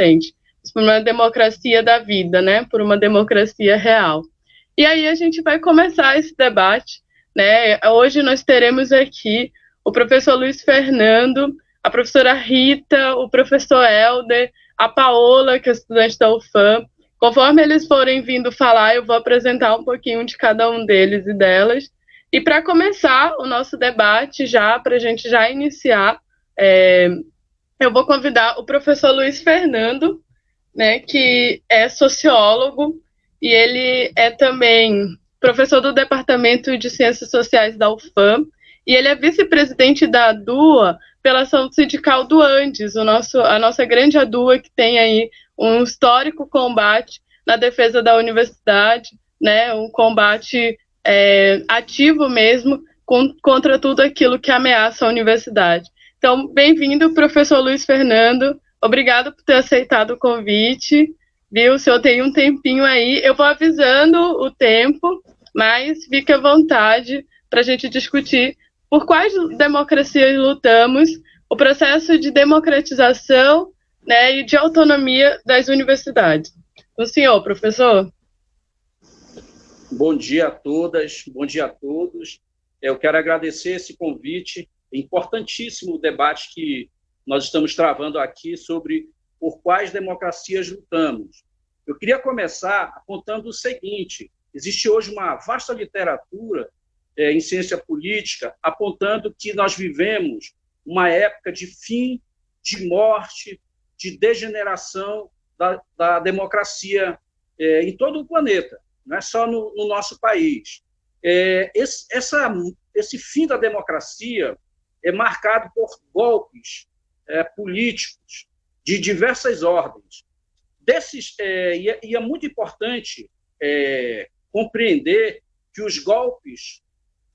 resistente, por uma democracia da vida, né? Por uma democracia real. E aí a gente vai começar esse debate, né? Hoje nós teremos aqui o professor Luiz Fernando, a professora Rita, o professor Helder, a Paola, que é estudante da UFAM. Conforme eles forem vindo falar, eu vou apresentar um pouquinho de cada um deles e delas. E para começar o nosso debate, para a gente já iniciar, eu vou convidar o professor Luiz Fernando, né, que é sociólogo, e ele é também professor do Departamento de Ciências Sociais da UFAM, e ele é vice-presidente da ADUA pela ação sindical do Andes, a nossa grande ADUA, que tem aí um histórico combate na defesa da universidade, né, um combate ativo mesmo contra tudo aquilo que ameaça a universidade. Então, bem-vindo, professor Luiz Fernando. Obrigado por ter aceitado o convite, viu? O senhor tem um tempinho aí. Eu vou avisando o tempo, mas fique à vontade para a gente discutir por quais democracias lutamos, o processo de democratização, né, e de autonomia das universidades. O senhor, professor? Bom dia a todas, bom dia a todos. Eu quero agradecer esse convite. É importantíssimo o debate que nós estamos travando aqui sobre por quais democracias lutamos. Eu queria começar apontando o seguinte: existe hoje uma vasta literatura em ciência política apontando que nós vivemos uma época de fim, de morte, de degeneração da democracia em todo o planeta, não é só no nosso país. Esse fim da democracia é marcado por golpes políticos de diversas ordens. E é muito importante compreender que os golpes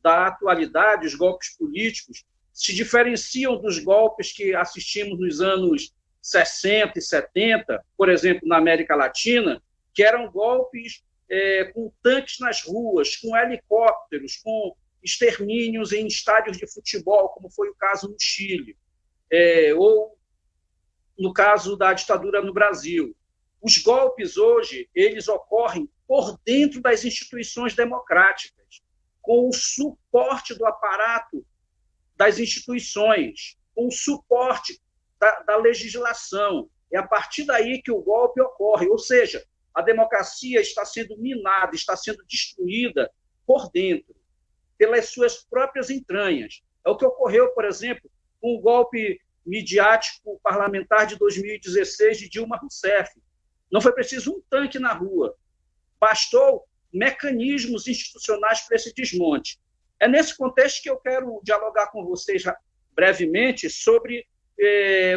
da atualidade, os golpes políticos, se diferenciam dos golpes que assistimos nos anos 60 e 70, por exemplo, na América Latina, que eram golpes com tanques nas ruas, com helicópteros, com extermínios em estádios de futebol, como foi o caso no Chile, ou no caso da ditadura no Brasil. Os golpes hoje, eles ocorrem por dentro das instituições democráticas, com o suporte do aparato das instituições, com o suporte da legislação. É a partir daí que o golpe ocorre, ou seja, a democracia está sendo minada, está sendo destruída por dentro, pelas suas próprias entranhas. É o que ocorreu, por exemplo, com o golpe midiático parlamentar de 2016 de Dilma Rousseff. Não foi preciso um tanque na rua, bastou mecanismos institucionais para esse desmonte. É nesse contexto que eu quero dialogar com vocês brevemente sobre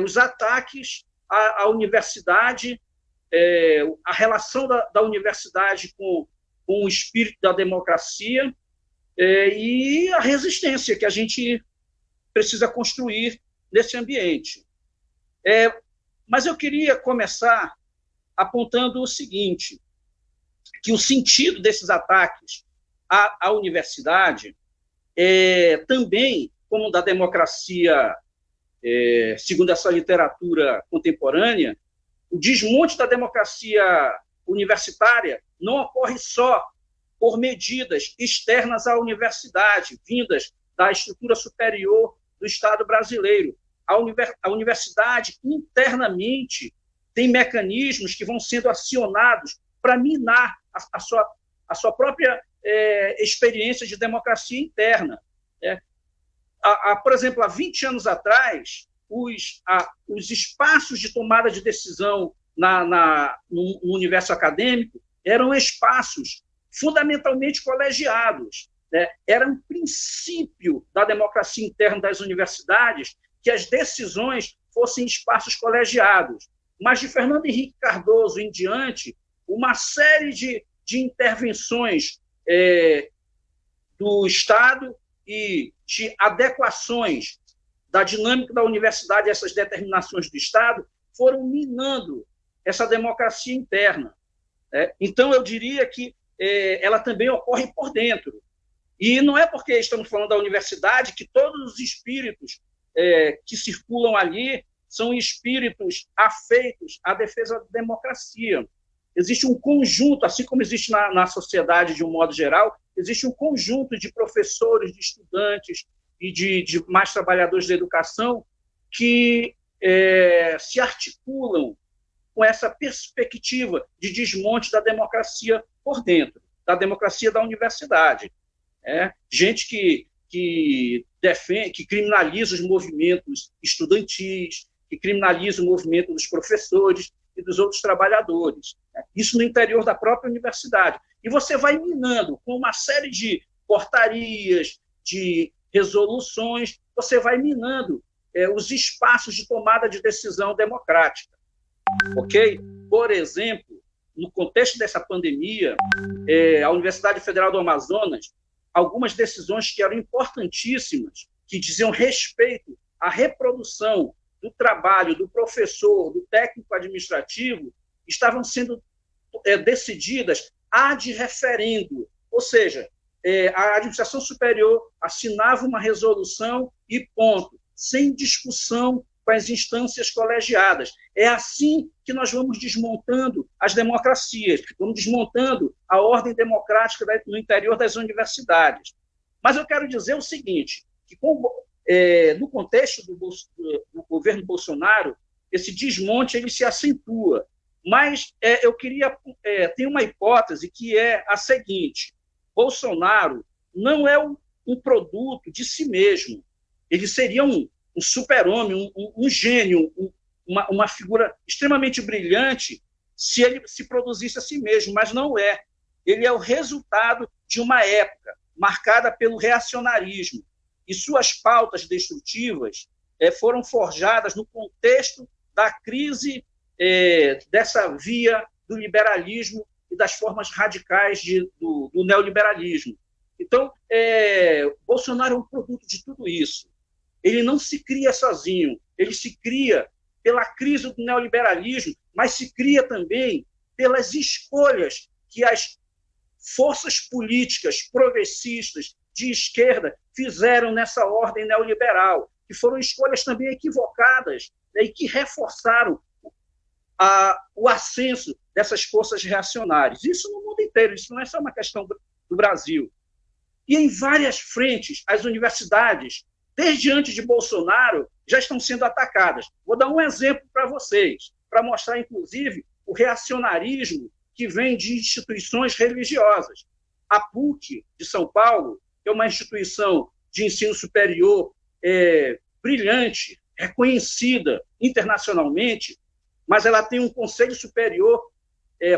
os ataques à universidade, a relação da universidade com o espírito da democracia e a resistência que a gente precisa construir nesse ambiente. Mas eu queria começar apontando o seguinte, que o sentido desses ataques à universidade também, como da democracia, segundo essa literatura contemporânea, o desmonte da democracia universitária não ocorre só por medidas externas à universidade, vindas da estrutura superior do Estado brasileiro. A universidade, internamente, tem mecanismos que vão sendo acionados para minar a sua própria experiência de democracia interna. Por exemplo, há 20 anos atrás, os espaços de tomada de decisão no universo acadêmico eram espaços fundamentalmente colegiados. Era um princípio da democracia interna das universidades que as decisões fossem espaços colegiados. Mas de Fernando Henrique Cardoso em diante, uma série de intervenções do Estado e de adequações da dinâmica da universidade a essas determinações do Estado foram minando essa democracia interna. Então, eu diria que ela também ocorre por dentro. E não é porque estamos falando da universidade que todos os espíritos que circulam ali são espíritos afeitos à defesa da democracia. Existe um conjunto, assim como existe na sociedade de um modo geral, existe um conjunto de professores, de estudantes e de mais trabalhadores da educação que se articulam com essa perspectiva de desmonte da democracia por dentro, da democracia da universidade. Gente que defende, que criminaliza os movimentos estudantis, que criminaliza o movimento dos professores e dos outros trabalhadores. Isso no interior da própria universidade. E você vai minando com uma série de portarias, de resoluções, você vai minando os espaços de tomada de decisão democrática. Ok? Por exemplo, no contexto dessa pandemia, a Universidade Federal do Amazonas, algumas decisões que eram importantíssimas, que diziam respeito à reprodução do trabalho do professor, do técnico administrativo, estavam sendo decididas ad referendo, ou seja, a administração superior assinava uma resolução e ponto, sem discussão com as instâncias colegiadas. É assim que nós vamos desmontando as democracias, vamos desmontando a ordem democrática no interior das universidades. Mas eu quero dizer o seguinte, que no contexto do governo Bolsonaro, esse desmonte ele se acentua. Mas eu queria ter uma hipótese que é a seguinte: Bolsonaro não é um produto de si mesmo. Ele seria um super-homem, um gênio, uma figura extremamente brilhante se ele se produzisse a si mesmo, mas não é. Ele é o resultado de uma época marcada pelo reacionarismo, e suas pautas destrutivas foram forjadas no contexto da crise dessa via do liberalismo e das formas radicais do neoliberalismo. Então, Bolsonaro é um produto de tudo isso. Ele não se cria sozinho, ele se cria pela crise do neoliberalismo, mas se cria também pelas escolhas que as forças políticas progressistas de esquerda fizeram nessa ordem neoliberal, que foram escolhas também equivocadas, e que reforçaram o ascenso dessas forças reacionárias. Isso no mundo inteiro, isso não é só uma questão do Brasil. E em várias frentes, as universidades, desde antes de Bolsonaro, já estão sendo atacadas. Vou dar um exemplo para vocês, para mostrar, inclusive, o reacionarismo que vem de instituições religiosas. A PUC de São Paulo, que é uma instituição de ensino superior brilhante, reconhecida internacionalmente, mas ela tem um conselho superior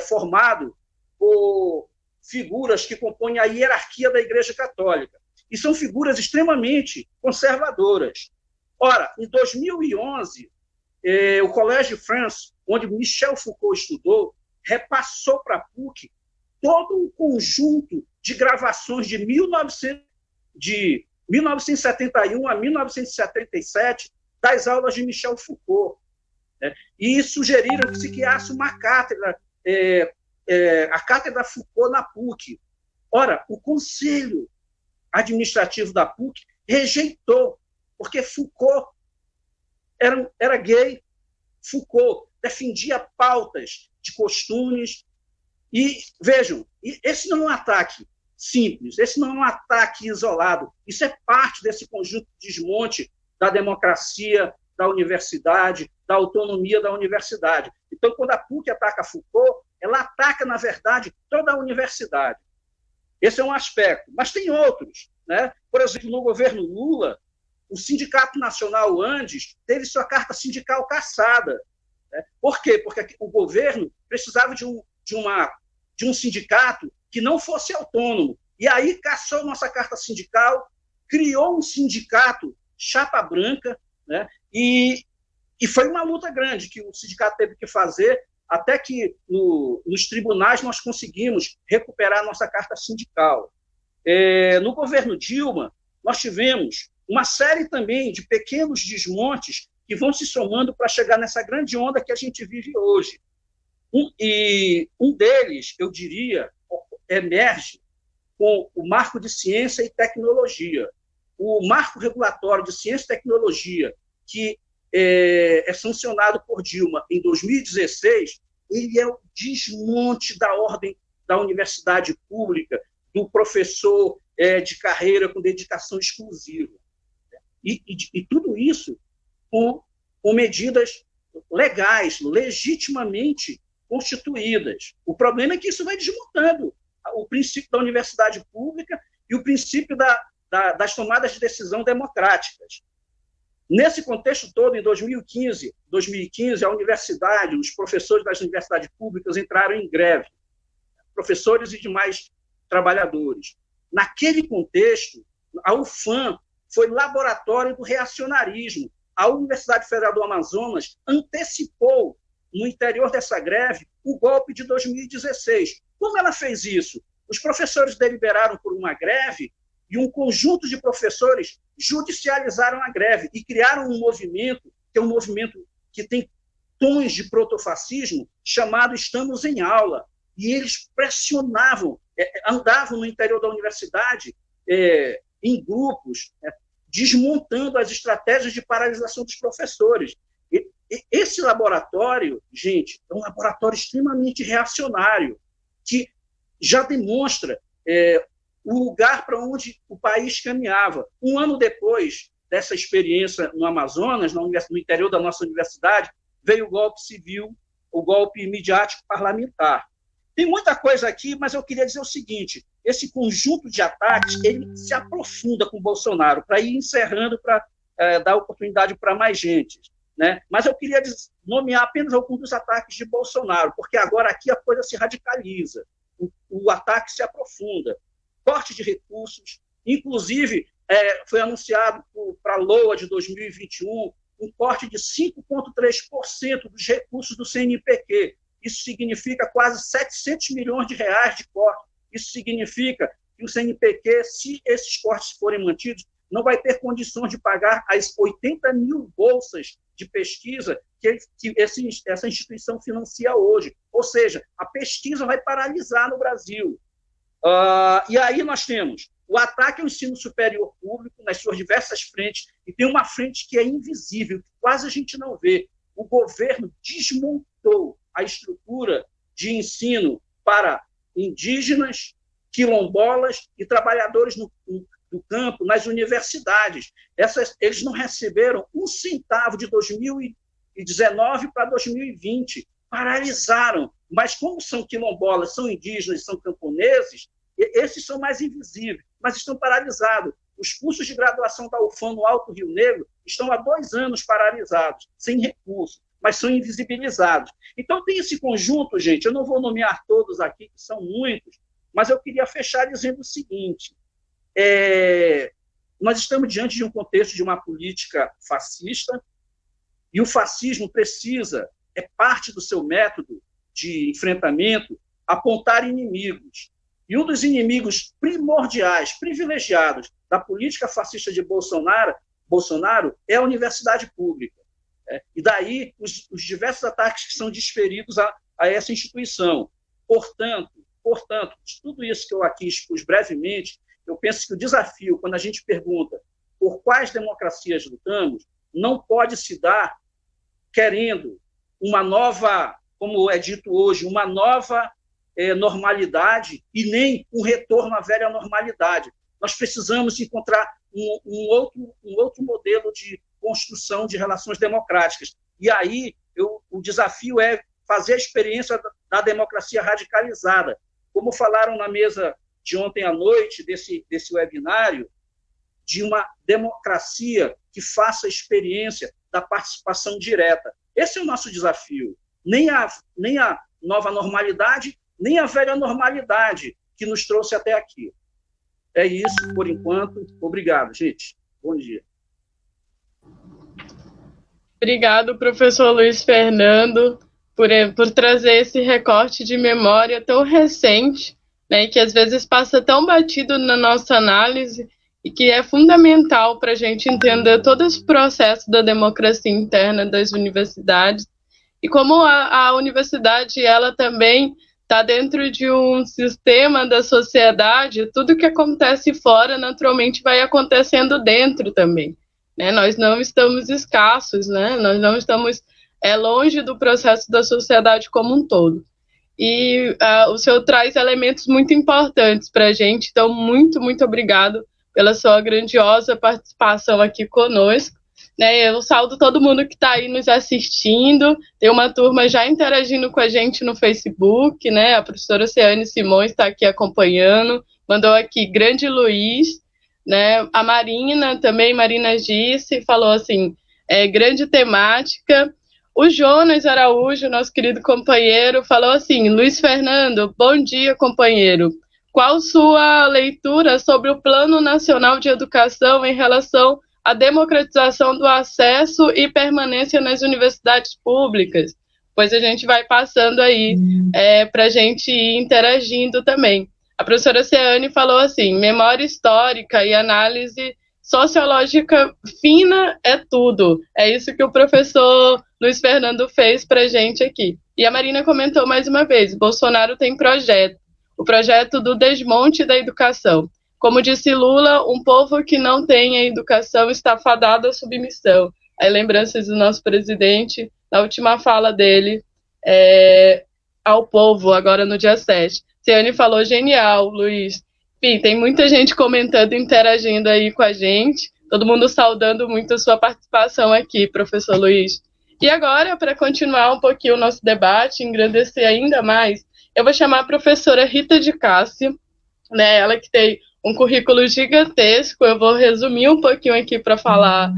formado por figuras que compõem a hierarquia da Igreja Católica. E são figuras extremamente conservadoras. Ora, em 2011, o Collège de France, onde Michel Foucault estudou, repassou para a PUC todo um conjunto de gravações de 1971 a 1977 das aulas de Michel Foucault. E sugeriram que se criasse uma cátedra, a Cátedra Foucault na PUC. Ora, o Conselho Administrativo da PUC rejeitou, porque Foucault era gay. Foucault defendia pautas de costumes. E, vejam, esse não é um ataque simples, esse não é um ataque isolado, isso é parte desse conjunto de desmonte da democracia, da universidade, da autonomia da universidade. Então, quando a PUC ataca Foucault, ela ataca, na verdade, toda a universidade. Esse é um aspecto. Mas tem outros. Né? Por exemplo, no governo Lula, o Sindicato Nacional Andes teve sua carta sindical cassada. Né? Por quê? Porque o governo precisava de um sindicato que não fosse autônomo. E aí cassou nossa carta sindical, criou um sindicato chapa branca, né? E foi uma luta grande que o sindicato teve que fazer, até que nos tribunais nós conseguimos recuperar nossa carta sindical. No governo Dilma, nós tivemos uma série também de pequenos desmontes que vão se somando para chegar nessa grande onda que a gente vive hoje. Um deles, eu diria, emerge com o Marco de Ciência e Tecnologia. O Marco Regulatório de Ciência e Tecnologia, que é sancionado por Dilma em 2016, ele é o desmonte da ordem da universidade pública, do professor de carreira com dedicação exclusiva. E tudo isso com medidas legais, legitimamente constituídas. O problema é que isso vai desmontando o princípio da universidade pública e o princípio das tomadas de decisão democráticas. Nesse contexto todo, em 2015, a universidade, os professores das universidades públicas entraram em greve, professores e demais trabalhadores. Naquele contexto, a UFAM foi laboratório do reacionarismo. A Universidade Federal do Amazonas antecipou, no interior dessa greve, o golpe de 2016. Como ela fez isso? Os professores deliberaram por uma greve e um conjunto de professores judicializaram a greve e criaram um movimento, que é um movimento que tem tons de protofascismo, chamado Estamos em Aula. E eles pressionavam, andavam no interior da universidade em grupos, desmontando as estratégias de paralisação dos professores. Esse laboratório, gente, é um laboratório extremamente reacionário, que já demonstra o lugar para onde o país caminhava. Um ano depois dessa experiência no Amazonas, no interior da nossa universidade, veio o golpe civil, o golpe midiático parlamentar. Tem muita coisa aqui, mas eu queria dizer o seguinte: esse conjunto de ataques ele se aprofunda com o Bolsonaro, para ir encerrando, para dar oportunidade para mais gente, né? Mas eu queria nomear apenas alguns dos ataques de Bolsonaro, porque agora aqui a coisa se radicaliza, o ataque se aprofunda. Corte de recursos, inclusive foi anunciado para a LOA de 2021 um corte de 5,3% dos recursos do CNPq. Isso significa quase 700 milhões de reais de corte. Isso significa que o CNPq, se esses cortes forem mantidos, não vai ter condições de pagar as 80 mil bolsas de pesquisa que essa instituição financia hoje. Ou seja, a pesquisa vai paralisar no Brasil. E aí nós temos o ataque ao ensino superior público nas suas diversas frentes, e tem uma frente que é invisível, que quase a gente não vê. O governo desmontou a estrutura de ensino para indígenas, quilombolas e trabalhadores do campo, nas universidades. Eles não receberam um centavo de 2019 para 2020, paralisaram. Mas como são quilombolas, são indígenas, são camponeses, esses são mais invisíveis, mas estão paralisados. Os cursos de graduação da UFAM no Alto Rio Negro estão há 2 anos paralisados, sem recurso, mas são invisibilizados. Então tem esse conjunto, gente, eu não vou nomear todos aqui, que são muitos, mas eu queria fechar dizendo o seguinte: nós estamos diante de um contexto de uma política fascista, e o fascismo precisa, é parte do seu método de enfrentamento, apontar inimigos. E um dos inimigos primordiais, privilegiados da política fascista de Bolsonaro é a universidade pública. E daí os diversos ataques que são desferidos a essa instituição. Portanto, de tudo isso que eu aqui expus brevemente, eu penso que o desafio, quando a gente pergunta por quais democracias lutamos, não pode se dar querendo uma nova, como é dito hoje, uma nova normalidade e nem um retorno à velha normalidade. Nós precisamos encontrar um outro modelo de construção de relações democráticas. E aí o desafio é fazer a experiência da democracia radicalizada. Como falaram na mesa de ontem à noite, desse webinário, de uma democracia que faça a experiência da participação direta. Esse é o nosso desafio. Nem a nova normalidade, nem a velha normalidade que nos trouxe até aqui. É isso, por enquanto. Obrigado, gente. Bom dia. Obrigado, professor Luiz Fernando, por trazer esse recorte de memória tão recente, né, que às vezes passa tão batido na nossa análise e que é fundamental para a gente entender todo esse processo da democracia interna das universidades e como a universidade ela também está dentro de um sistema da sociedade, tudo que acontece fora naturalmente vai acontecendo dentro também. né? Nós não estamos escassos, né? Nós não estamos longe do processo da sociedade como um todo. E o senhor traz elementos muito importantes para a gente, então muito obrigado pela sua grandiosa participação aqui conosco. Né, eu saúdo todo mundo que está aí nos assistindo, tem uma turma já interagindo com a gente no Facebook, né, a professora Oceane Simões está aqui acompanhando, mandou aqui grande Luiz, né, a Marina também, Marina Gisse, falou assim, grande temática. O Jonas Araújo, nosso querido companheiro, falou assim, Luiz Fernando, bom dia, companheiro. Qual sua leitura sobre o Plano Nacional de Educação em relação à democratização do acesso e permanência nas universidades públicas? Pois a gente vai passando aí para a gente ir interagindo também. A professora Ceane falou assim, memória histórica e análise sociológica fina é tudo. É isso que o professor Luiz Fernando fez para a gente aqui. E a Marina comentou mais uma vez, Bolsonaro tem projeto, o projeto do desmonte da educação. Como disse Lula, um povo que não tem a educação está fadado à submissão. Aí lembranças do nosso presidente, na última fala dele, ao povo, agora no dia 7. Ciane falou, genial, Luiz. Enfim, tem muita gente comentando, interagindo aí com a gente, todo mundo saudando muito a sua participação aqui, professor Luiz. E agora, para continuar um pouquinho o nosso debate, engrandecer ainda mais, eu vou chamar a professora Rita de Cássia, né, ela que tem um currículo gigantesco, eu vou resumir um pouquinho aqui para falar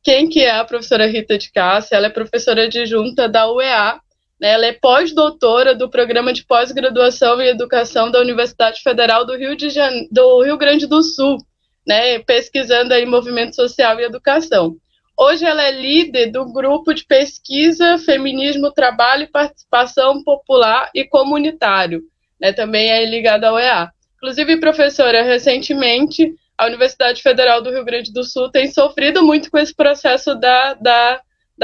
quem que é a professora Rita de Cássia. Ela é professora adjunta da UEA, né, ela é pós-doutora do Programa de Pós-Graduação em Educação da Universidade Federal do Rio Grande do Sul, né, pesquisando aí movimento social e educação. Hoje ela é líder do grupo de pesquisa Feminismo, Trabalho e Participação Popular e Comunitário, né, também é ligada à UEA. Inclusive, professora, recentemente a Universidade Federal do Rio Grande do Sul tem sofrido muito com esse processo da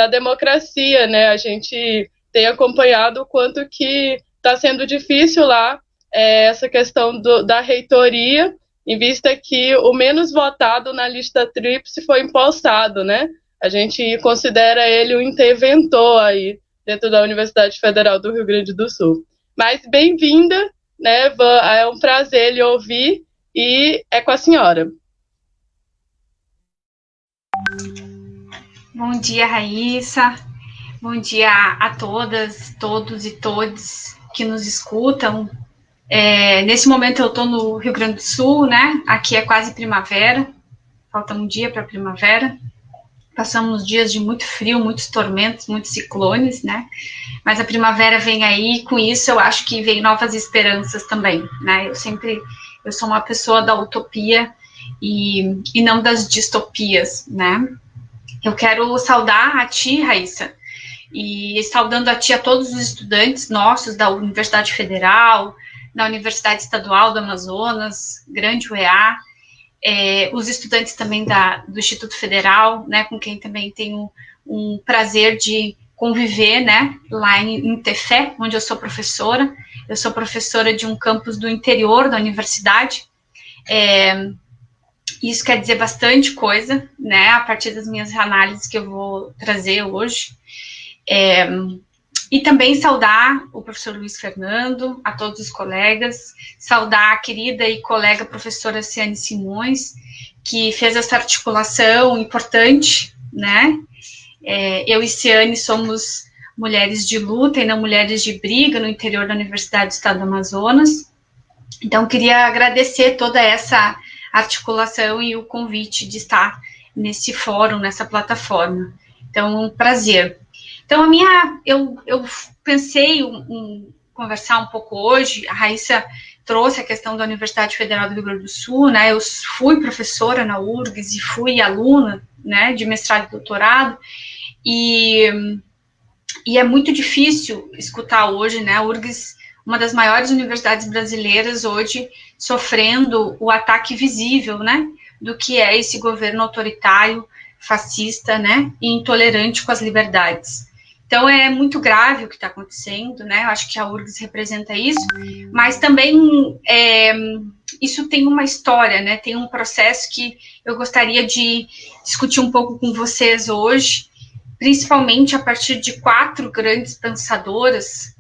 democracia, né? A gente tem acompanhado o quanto que está sendo difícil lá essa questão da reitoria, em vista que o menos votado na lista tríplice foi empossado, né? A gente considera ele um interventor aí dentro da Universidade Federal do Rio Grande do Sul. Mas bem-vinda, né? É um prazer lhe ouvir e é com a senhora. Bom dia, Raíssa. Bom dia a todas, todos e todes que nos escutam. Nesse momento eu estou no Rio Grande do Sul, né? Aqui é quase primavera, falta um dia para a primavera. Passamos dias de muito frio, muitos tormentos, muitos ciclones, né? Mas a primavera vem aí, e com isso eu acho que vem novas esperanças também, né? Eu sou uma pessoa da utopia e não das distopias, né? Eu quero saudar a ti, Raíssa, e saudando a ti a todos os estudantes nossos da Universidade Federal, da Universidade Estadual do Amazonas, grande UEA, os estudantes também do Instituto Federal, né, com quem também tenho um prazer de conviver, né, lá em Tefé, onde eu sou professora. Eu sou professora de um campus do interior da universidade. Isso quer dizer bastante coisa, né, a partir das minhas análises que eu vou trazer hoje. E também saudar o professor Luiz Fernando, a todos os colegas, saudar a querida e colega professora Ciane Simões, que fez essa articulação importante, né? Eu e Ciane somos mulheres de luta e não mulheres de briga no interior da Universidade do Estado do Amazonas. Então, queria agradecer toda essa articulação e o convite de estar nesse fórum, nessa plataforma. Então, um prazer. Então, eu pensei em conversar um pouco hoje, a Raíssa trouxe a questão da Universidade Federal do Rio Grande do Sul, né, eu fui professora na URGS e fui aluna, né, de mestrado e doutorado, e é muito difícil escutar hoje, né, a URGS, uma das maiores universidades brasileiras hoje, sofrendo o ataque visível, né, do que é esse governo autoritário, fascista, né, e intolerante com as liberdades. Então, é muito grave o que está acontecendo, né? Eu acho que a URGS representa isso, mas também isso tem uma história, né? Tem um processo que eu gostaria de discutir um pouco com vocês hoje, principalmente a partir de 4 grandes pensadoras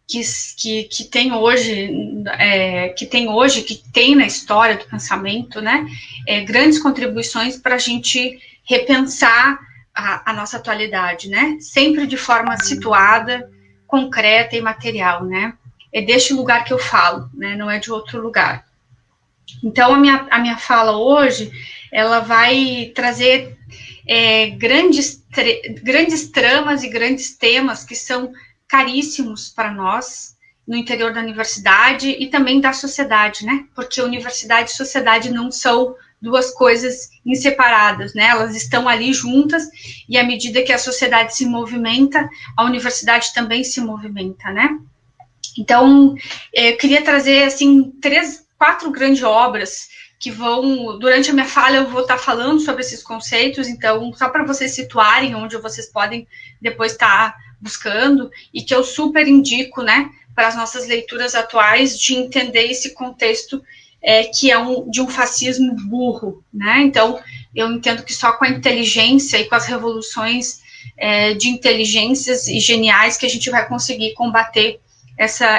que tem na história do pensamento, né? Grandes contribuições para a gente repensar a nossa atualidade, né? Sempre de forma situada, concreta e material, né? É deste lugar que eu falo, né? Não é de outro lugar. Então, a minha fala hoje, ela vai trazer grandes tramas e grandes temas que são caríssimos para nós no interior da universidade e também da sociedade, né? Porque universidade e sociedade não são 2 coisas inseparadas, né? Elas estão ali juntas e à medida que a sociedade se movimenta, a universidade também se movimenta, né? Então, eu queria trazer, assim, 4 grandes obras que vão, durante a minha fala, eu vou estar falando sobre esses conceitos, então, só para vocês situarem onde vocês podem depois estar buscando, e que eu super indico, né, para as nossas leituras atuais, de entender esse contexto que é de um fascismo burro, né? Então, eu entendo que só com a inteligência e com as revoluções de inteligências e geniais que a gente vai conseguir combater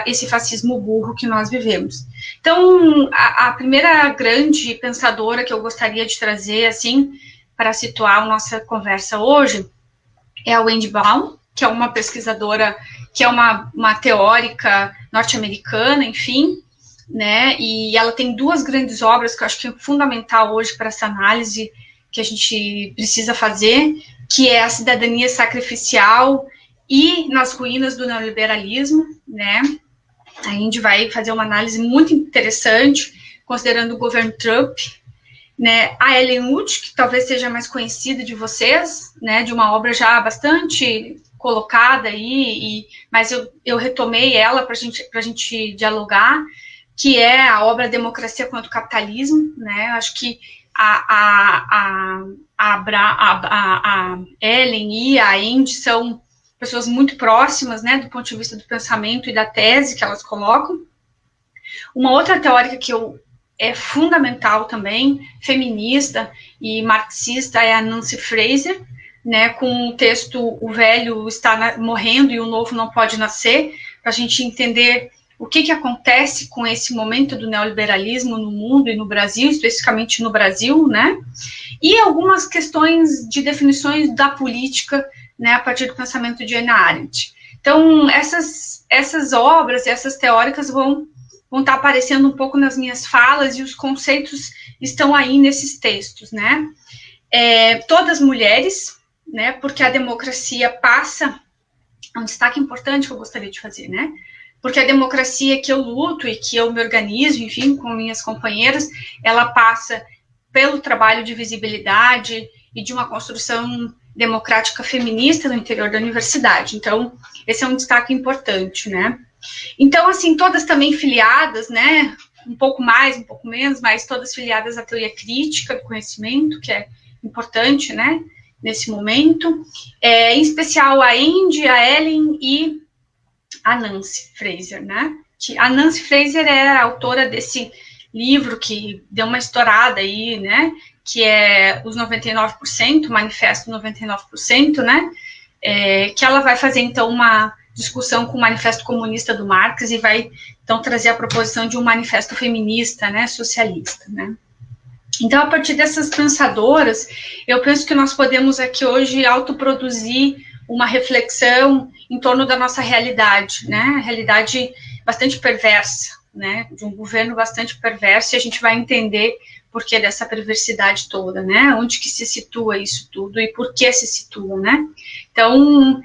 esse fascismo burro que nós vivemos. Então, a primeira grande pensadora que eu gostaria de trazer, assim, para situar a nossa conversa hoje, é a Wendy Baum, que é uma pesquisadora, que é uma teórica norte-americana, enfim, né, e ela tem 2 grandes obras que eu acho que é fundamental hoje para essa análise que a gente precisa fazer, que é A Cidadania Sacrificial e Nas Ruínas do Neoliberalismo, né. A gente vai fazer uma análise muito interessante, considerando o governo Trump, né, a Ellen Wood, que talvez seja mais conhecida de vocês, né, de uma obra já bastante colocada aí, mas eu retomei ela para a gente dialogar, que é a obra Democracia contra o Capitalismo, né, acho que a Ellen e a Andy são pessoas muito próximas, né, do ponto de vista do pensamento e da tese que elas colocam. Uma outra teórica que é fundamental também, feminista e marxista, é a Nancy Fraser, né, com o texto O Velho Está Morrendo e o Novo Não Pode Nascer, para a gente entender o que acontece com esse momento do neoliberalismo no mundo e no Brasil, especificamente no Brasil, né, e algumas questões de definições da política, né, a partir do pensamento de Hannah Arendt. Então, essas obras, essas teóricas vão estar aparecendo um pouco nas minhas falas, e os conceitos estão aí nesses textos, né? Todas mulheres, né? Porque a democracia passa, é um destaque importante que eu gostaria de fazer, né? Porque a democracia que eu luto e que eu me organizo, enfim, com minhas companheiras, ela passa pelo trabalho de visibilidade e de uma construção democrática feminista no interior da universidade. Então, esse é um destaque importante, né? Então, assim, todas também filiadas, né, um pouco mais, um pouco menos, mas todas filiadas à teoria crítica do conhecimento, que é importante, né, nesse momento, em especial a Andy, a Ellen e a Nancy Fraser, né, a Nancy Fraser é a autora desse livro que deu uma estourada aí, né, que é os 99%, o Manifesto 99%, né, que ela vai fazer, então, uma discussão com o Manifesto Comunista do Marx e vai, então, trazer a proposição de um manifesto feminista, né, socialista, né. Então, a partir dessas pensadoras, eu penso que nós podemos aqui hoje autoproduzir uma reflexão em torno da nossa realidade, né, realidade bastante perversa, né, de um governo bastante perverso, e a gente vai entender por que dessa perversidade toda, né, onde que se situa isso tudo e por que se situa, né. Então,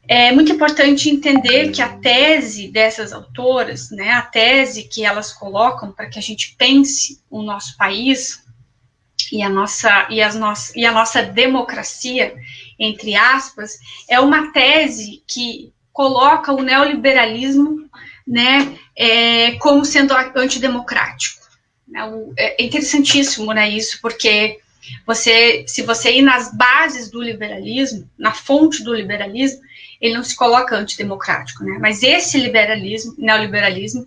é muito importante entender que a tese dessas autoras, né, a tese que elas colocam para que a gente pense o nosso país e a nossa democracia, entre aspas, é uma tese que coloca o neoliberalismo, né, como sendo antidemocrático. É interessantíssimo, né, isso, porque se você ir nas bases do liberalismo, na fonte do liberalismo, ele não se coloca antidemocrático, né? Mas esse neoliberalismo,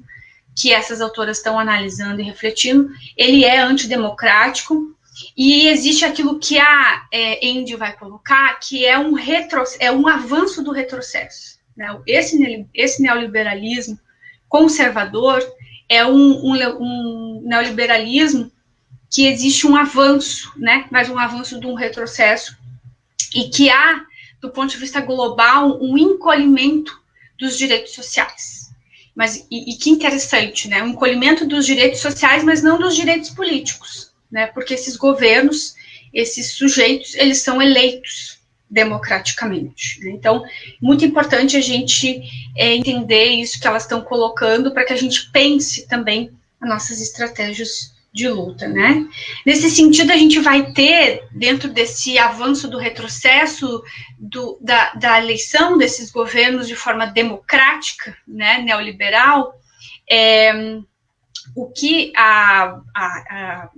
que essas autoras estão analisando e refletindo, ele é antidemocrático, e existe aquilo que a Andy vai colocar, que é um avanço do retrocesso, né? Esse neoliberalismo conservador é um neoliberalismo que existe um avanço, né? Mas um avanço de um retrocesso, e que há, do ponto de vista global, um encolhimento dos direitos sociais. Mas, e que interessante, né? Um encolhimento dos direitos sociais, mas não dos direitos políticos, né? Porque esses governos, esses sujeitos, eles são eleitos democraticamente, né? Então, muito importante a gente entender isso que elas estão colocando, para que a gente pense também as nossas estratégias de luta, né? Nesse sentido, a gente vai ter, dentro desse avanço do retrocesso, da eleição desses governos de forma democrática, né, neoliberal, o que a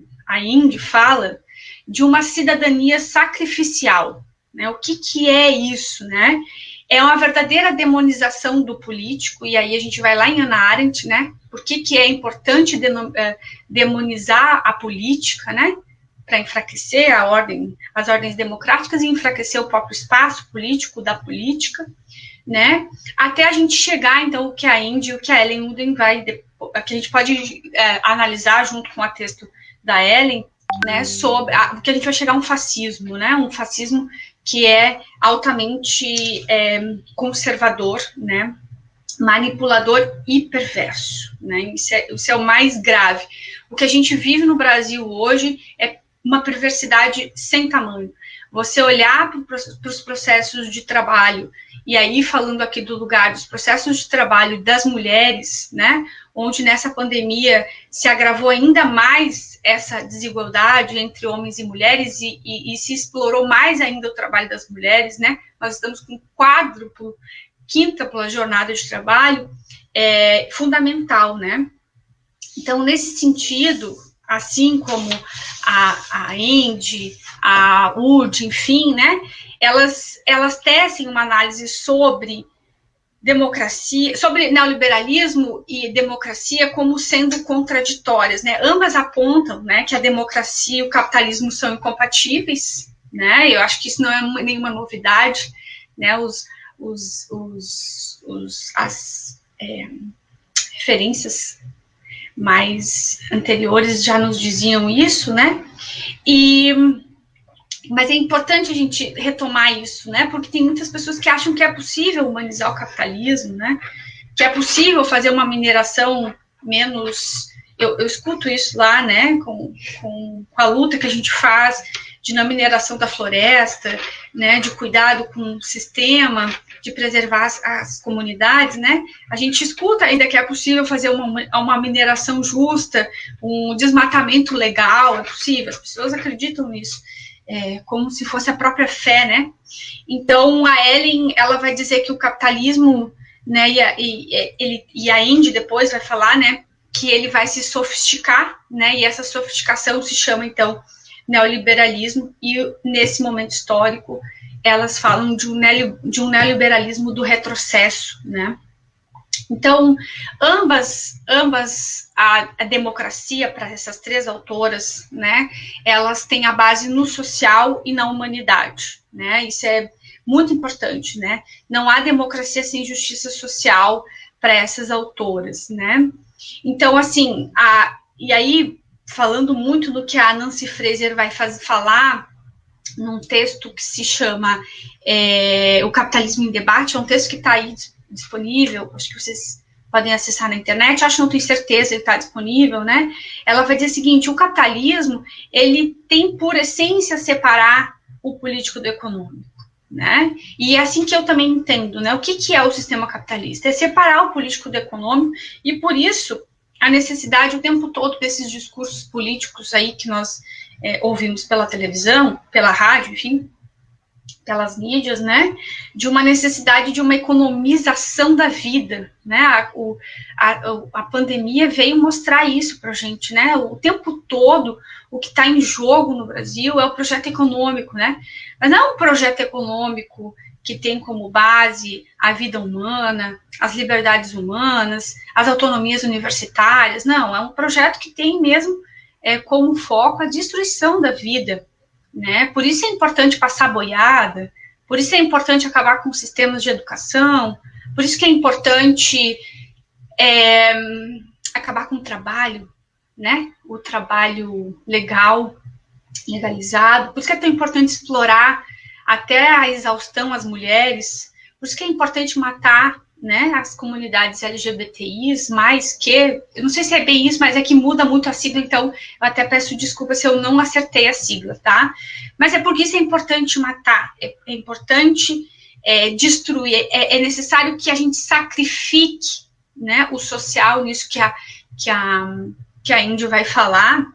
Indy fala de uma cidadania sacrificial, né? O que é isso, né? É uma verdadeira demonização do político, e aí a gente vai lá em Hannah Arendt, né? Por que é importante demonizar a política, né? Para enfraquecer as ordens democráticas e enfraquecer o próprio espaço político da política, né? Até a gente chegar, então, o que a Indy e o que a Ellen Uden que a gente pode analisar junto com o texto da Ellen, né? Sobre o que a gente vai chegar a um fascismo, né? Um fascismo que é altamente conservador, né, manipulador e perverso, né? Isso é o mais grave. O que a gente vive no Brasil hoje é uma perversidade sem tamanho. Você olhar para os processos de trabalho, e aí falando aqui do lugar dos processos de trabalho das mulheres, né, onde nessa pandemia se agravou ainda mais essa desigualdade entre homens e mulheres, e se explorou mais ainda o trabalho das mulheres, né? Nós estamos com quíntupla jornada de trabalho, fundamental, né? Então, nesse sentido, assim como a Andy, a Wood, enfim, né? Elas tecem uma análise sobre democracia, sobre neoliberalismo e democracia como sendo contraditórias, né? Ambas apontam, né, que a democracia e o capitalismo são incompatíveis, né? Eu acho que isso não é nenhuma novidade, né? As referências mais anteriores já nos diziam isso, né? Mas é importante a gente retomar isso, né? Porque tem muitas pessoas que acham que é possível humanizar o capitalismo, né? Que é possível fazer uma mineração menos... Eu escuto isso lá, né? Com a luta que a gente faz de não mineração da floresta, né? De cuidado com o sistema, de preservar as comunidades, né? A gente escuta ainda que é possível fazer uma mineração justa, um desmatamento legal, é possível, as pessoas acreditam nisso. Como se fosse a própria fé, né? Então, a Ellen, ela vai dizer que o capitalismo, né, e a Andy depois vai falar, né, que ele vai se sofisticar, né, e essa sofisticação se chama, então, neoliberalismo, e nesse momento histórico, elas falam de um neoliberalismo do retrocesso, né? Então, ambas a democracia, para essas três autoras, né, elas têm a base no social e na humanidade, né? Isso é muito importante, né? Não há democracia sem justiça social para essas autoras, né? Então, assim, e aí, falando muito do que a Nancy Fraser vai falar num texto que se chama O Capitalismo em Debate, é um texto que está aí disponível, acho que vocês podem acessar na internet, acho que não tenho certeza, ele está disponível, né? Ela vai dizer o seguinte: o capitalismo, ele tem por essência separar o político do econômico, né? E é assim que eu também entendo, né? O que é o sistema capitalista? É separar o político do econômico, e por isso a necessidade o tempo todo desses discursos políticos aí que nós ouvimos pela televisão, pela rádio, enfim, pelas mídias, né, de uma necessidade de uma economização da vida, né, a pandemia veio mostrar isso para a gente, né, o tempo todo o que está em jogo no Brasil é o projeto econômico, né, mas não é um projeto econômico que tem como base a vida humana, as liberdades humanas, as autonomias universitárias. Não, é um projeto que tem mesmo como foco a destruição da vida, né? Por isso é importante passar boiada, por isso é importante acabar com sistemas de educação, por isso que é importante acabar com o trabalho, né? O trabalho legalizado, por isso que é tão importante explorar até a exaustão as mulheres, por isso que é importante matar, né, as comunidades LGBTIs, mais que, eu não sei se é bem isso, mas é que muda muito a sigla, então eu até peço desculpa se eu não acertei a sigla, tá? Mas é porque isso é importante matar, é importante destruir, é necessário que a gente sacrifique, né, o social, nisso que a Índia vai falar,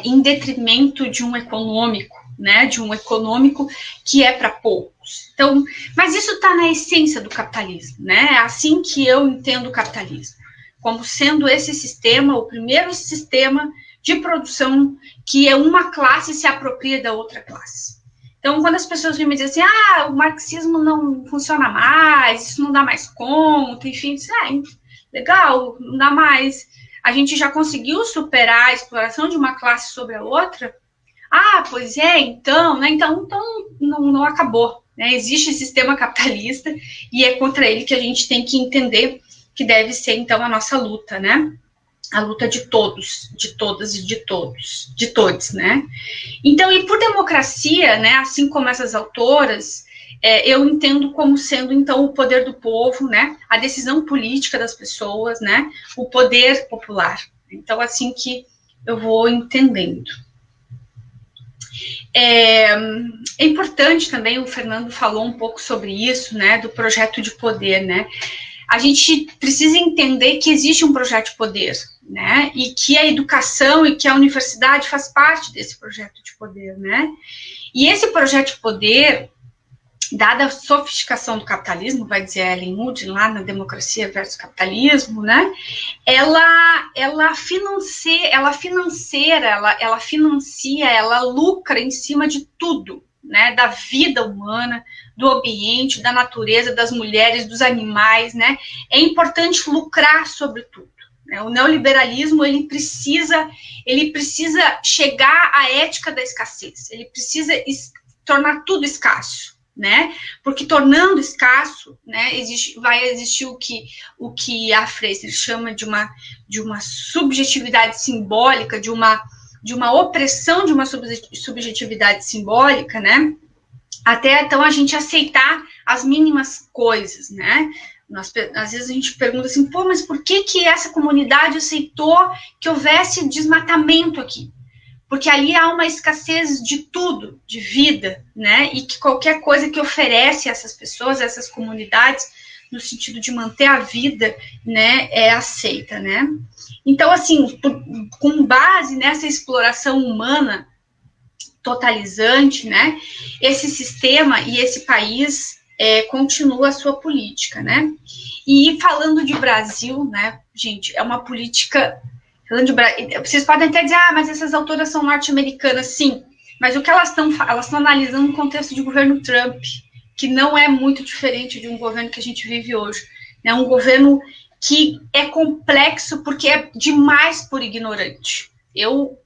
em detrimento de um econômico, né, de um econômico que é para poucos. Então, mas isso está na essência do capitalismo, né? É assim que eu entendo o capitalismo, como sendo esse sistema, o primeiro sistema de produção que uma classe se apropria da outra classe. Então, quando as pessoas vêm me dizer assim, o marxismo não funciona mais, isso não dá mais conta, enfim, legal, não dá mais. A gente já conseguiu superar a exploração de uma classe sobre a outra? Pois é, então, né? Então não acabou, né? Existe sistema capitalista e é contra ele que a gente tem que entender que deve ser, então, a nossa luta, né? A luta de todos, de todas e de todos, né? Então, e por democracia, né? Assim como essas autoras, eu entendo como sendo, então, o poder do povo, né? A decisão política das pessoas, né? O poder popular. Então, assim que eu vou entendendo. É importante também, o Fernando falou um pouco sobre isso, né, do projeto de poder, né, a gente precisa entender que existe um projeto de poder, né, e que a educação e que a universidade faz parte desse projeto de poder, né, e esse projeto de poder, dada a sofisticação do capitalismo, vai dizer Ellen Moody lá na Democracia versus Capitalismo, né, ela financia, ela lucra em cima de tudo, né, da vida humana, do ambiente, da natureza, das mulheres, dos animais, né, é importante lucrar sobre tudo. Né? O neoliberalismo, ele precisa chegar à ética da escassez, ele precisa tornar tudo escasso, né? Porque tornando escasso, né, vai existir o que a Fraser chama de uma subjetividade simbólica, de uma opressão de uma subjetividade simbólica, né? Até então a gente aceitar as mínimas coisas, né? Às vezes a gente pergunta assim, mas por que essa comunidade aceitou que houvesse desmatamento aqui? Porque ali há uma escassez de tudo, de vida, né? E que qualquer coisa que oferece a essas pessoas, a essas comunidades, no sentido de manter a vida, né, é aceita, né? Então, assim, com base nessa exploração humana totalizante, né, esse sistema e esse país continua a sua política, né? E falando de Brasil, né, gente, é uma política... Vocês podem até dizer, mas essas autoras são norte-americanas, sim, mas o que elas estão analisando no contexto de governo Trump, que não é muito diferente de um governo que a gente vive hoje, né? Um governo que é complexo porque é demais por ignorante. Eu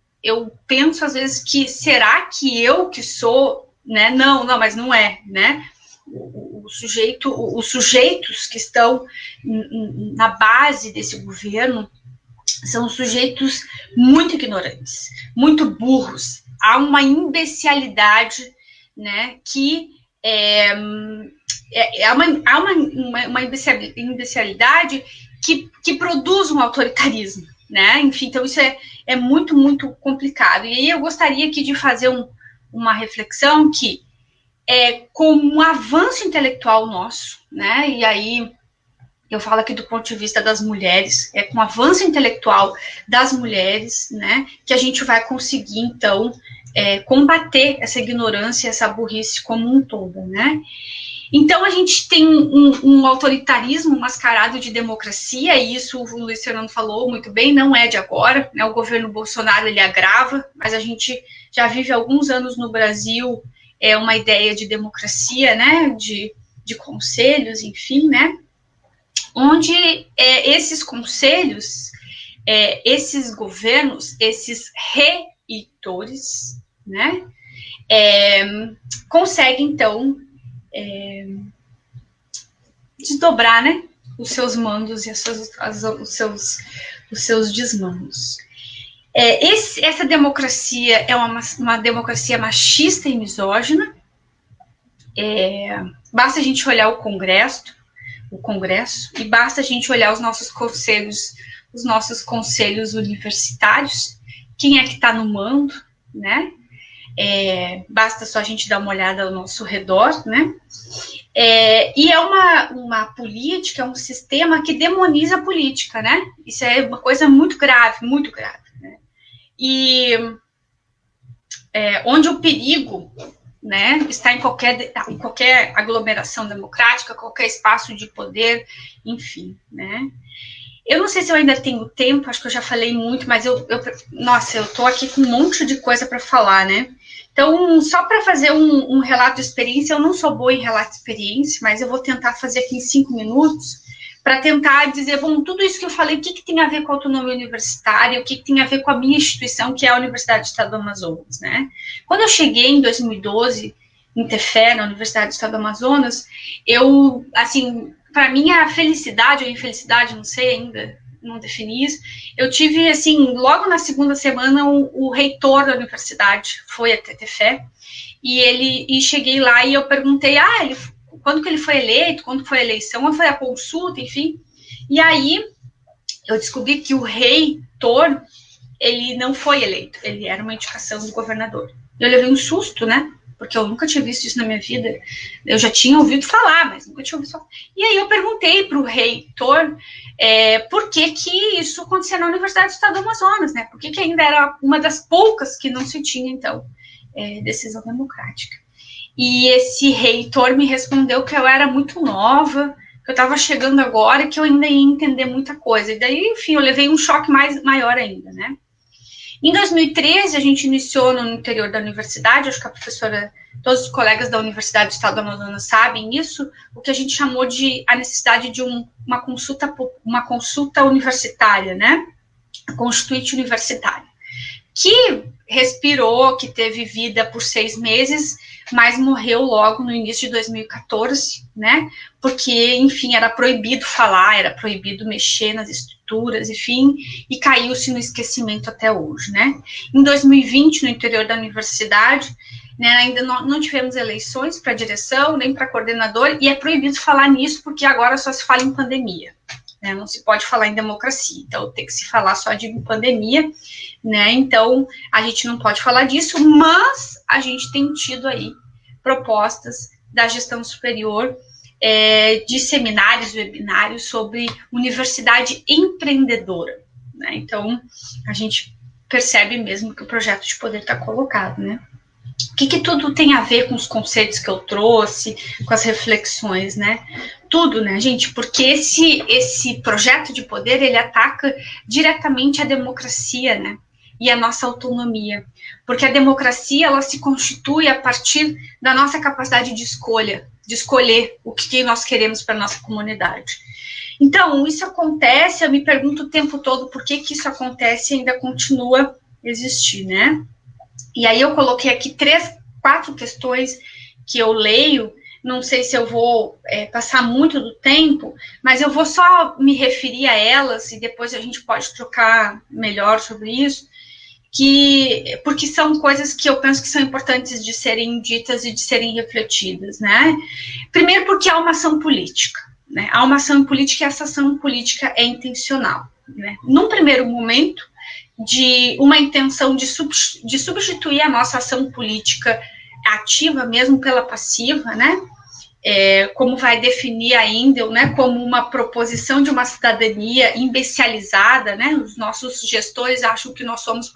penso às vezes que, será que eu que sou, né? Não, mas não é, né? Os sujeitos que estão na base desse governo são sujeitos muito ignorantes, muito burros. Há uma imbecilidade, né, que há uma imbecilidade que produz um autoritarismo, né? Enfim, então isso é muito, muito complicado. E aí eu gostaria aqui de fazer uma reflexão que com um avanço intelectual nosso, né? E aí eu falo aqui do ponto de vista das mulheres, com o avanço intelectual das mulheres, né, que a gente vai conseguir, então, combater essa ignorância, essa burrice como um todo, né. Então, a gente tem um autoritarismo mascarado de democracia, e isso o Luiz Fernando falou muito bem, não é de agora, né, o governo Bolsonaro, ele agrava, mas a gente já vive há alguns anos no Brasil uma ideia de democracia, né, de conselhos, enfim, né? Onde esses conselhos, esses governos, esses reitores, né? Conseguem, então, desdobrar, né, os seus mandos e os seus desmandos. Essa democracia é uma democracia machista e misógina. Basta a gente olhar o Congresso, e basta a gente olhar os nossos conselhos universitários, quem é que está no mando, né? Basta só a gente dar uma olhada ao nosso redor, né? E é uma política, é um sistema que demoniza a política, né? Isso é uma coisa muito grave, né? E onde o perigo, né, está em qualquer aglomeração democrática, qualquer espaço de poder, enfim, né? Eu não sei se eu ainda tenho tempo, acho que eu já falei muito, mas eu tô aqui com um monte de coisa para falar, né? Então, só para fazer um relato de experiência, eu não sou boa em relato de experiência, mas eu vou tentar fazer aqui em 5 minutos, para tentar dizer, bom, tudo isso que eu falei, o que tem a ver com a autonomia universitária, o que tem a ver com a minha instituição, que é a Universidade do Estado do Amazonas, né? Quando eu cheguei em 2012, em Tefé, na Universidade do Estado do Amazonas, eu, assim, para minha felicidade ou infelicidade, não sei ainda, não defini isso, eu tive, assim, logo na segunda semana, o reitor da universidade foi até Tefé, e cheguei lá e eu perguntei, quando que ele foi eleito, quando foi a eleição, quando foi a consulta, enfim. E aí, eu descobri que o reitor, ele não foi eleito, ele era uma indicação do governador. Eu levei um susto, né? Porque eu nunca tinha visto isso na minha vida. Eu já tinha ouvido falar, mas nunca tinha ouvido falar. E aí eu perguntei para o reitor por que isso acontecia na Universidade do Estado do Amazonas, né? Por que ainda era uma das poucas que não se tinha, então, decisão democrática. E esse reitor me respondeu que eu era muito nova, que eu estava chegando agora e que eu ainda ia entender muita coisa. E daí, enfim, eu levei um choque maior ainda, né? Em 2013, a gente iniciou no interior da universidade, acho que a professora, todos os colegas da Universidade do Estado do Amazonas sabem isso, o que a gente chamou de a necessidade de uma consulta universitária, né? A Constituinte Universitária, que respirou, que teve vida por 6 meses, mas morreu logo no início de 2014, né? Porque, enfim, era proibido falar, era proibido mexer nas estruturas, enfim, e caiu-se no esquecimento até hoje, né? Em 2020, no interior da universidade, né, ainda não tivemos eleições para direção, nem para coordenador, e é proibido falar nisso, porque agora só se fala em pandemia, né? Não se pode falar em democracia, então tem que se falar só de pandemia, né? Então, a gente não pode falar disso, mas a gente tem tido aí propostas da gestão superior de seminários, webinários sobre universidade empreendedora, né? Então, a gente percebe mesmo que o projeto de poder está colocado, né? O que tudo tem a ver com os conceitos que eu trouxe, com as reflexões, né? Tudo, né, gente? Porque esse projeto de poder, ele ataca diretamente a democracia, né? E a nossa autonomia. Porque a democracia, ela se constitui a partir da nossa capacidade de escolher o que nós queremos para a nossa comunidade. Então, isso acontece, eu me pergunto o tempo todo por que isso acontece e ainda continua a existir, né? E aí eu coloquei aqui 4 questões que eu leio, não sei se eu vou passar muito do tempo, mas eu vou só me referir a elas e depois a gente pode trocar melhor sobre isso, porque são coisas que eu penso que são importantes de serem ditas e de serem refletidas, né? Primeiro porque há uma ação política, né? Há uma ação política e essa ação política é intencional, né? Num primeiro momento, de uma intenção de substituir a nossa ação política ativa mesmo pela passiva, né? Como vai definir a Indel, né? Como uma proposição de uma cidadania imbecilizada, né? Os nossos gestores acham que nós somos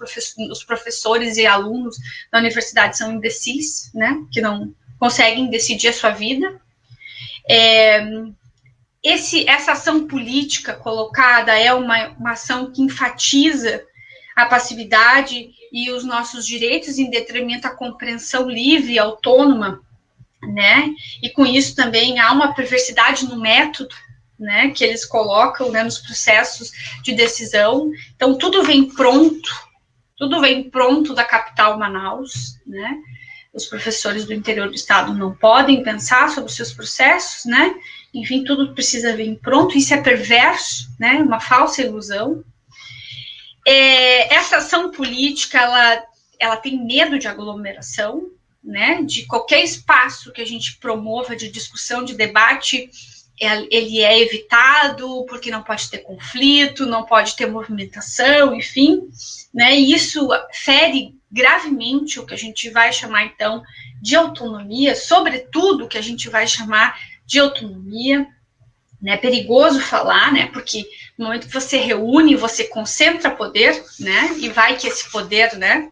os professores e alunos da universidade são imbecis, né? Que não conseguem decidir a sua vida. Essa ação política colocada é uma ação que enfatiza a passividade e os nossos direitos em detrimento à compreensão livre e autônoma né? E com isso também há uma perversidade no método, né, que eles colocam, né, nos processos de decisão. Então tudo vem pronto da capital Manaus, né? Os professores do interior do estado não podem pensar sobre os seus processos, né? Enfim, tudo precisa vir pronto. Isso é perverso, né? Uma falsa ilusão. Essa ação política, ela tem medo de aglomeração, né? De qualquer espaço que a gente promova de discussão, de debate, ele é evitado porque não pode ter conflito, não pode ter movimentação, enfim, né? E isso fere gravemente o que a gente vai chamar, então, de autonomia, sobretudo o que a gente vai chamar de autonomia, né? É perigoso falar, né? Porque no momento que você reúne, você concentra poder, né? E vai que esse poder, né?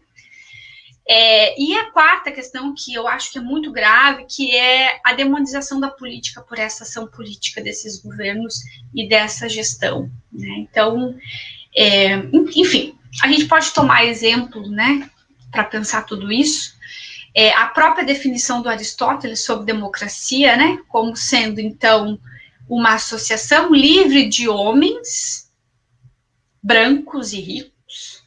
E a quarta questão, que eu acho que é muito grave, que é a demonização da política por essa ação política desses governos e dessa gestão, né? Então, enfim, a gente pode tomar exemplo, né, para pensar tudo isso. A própria definição do Aristóteles sobre democracia, né, como sendo, então, uma associação livre de homens brancos e ricos,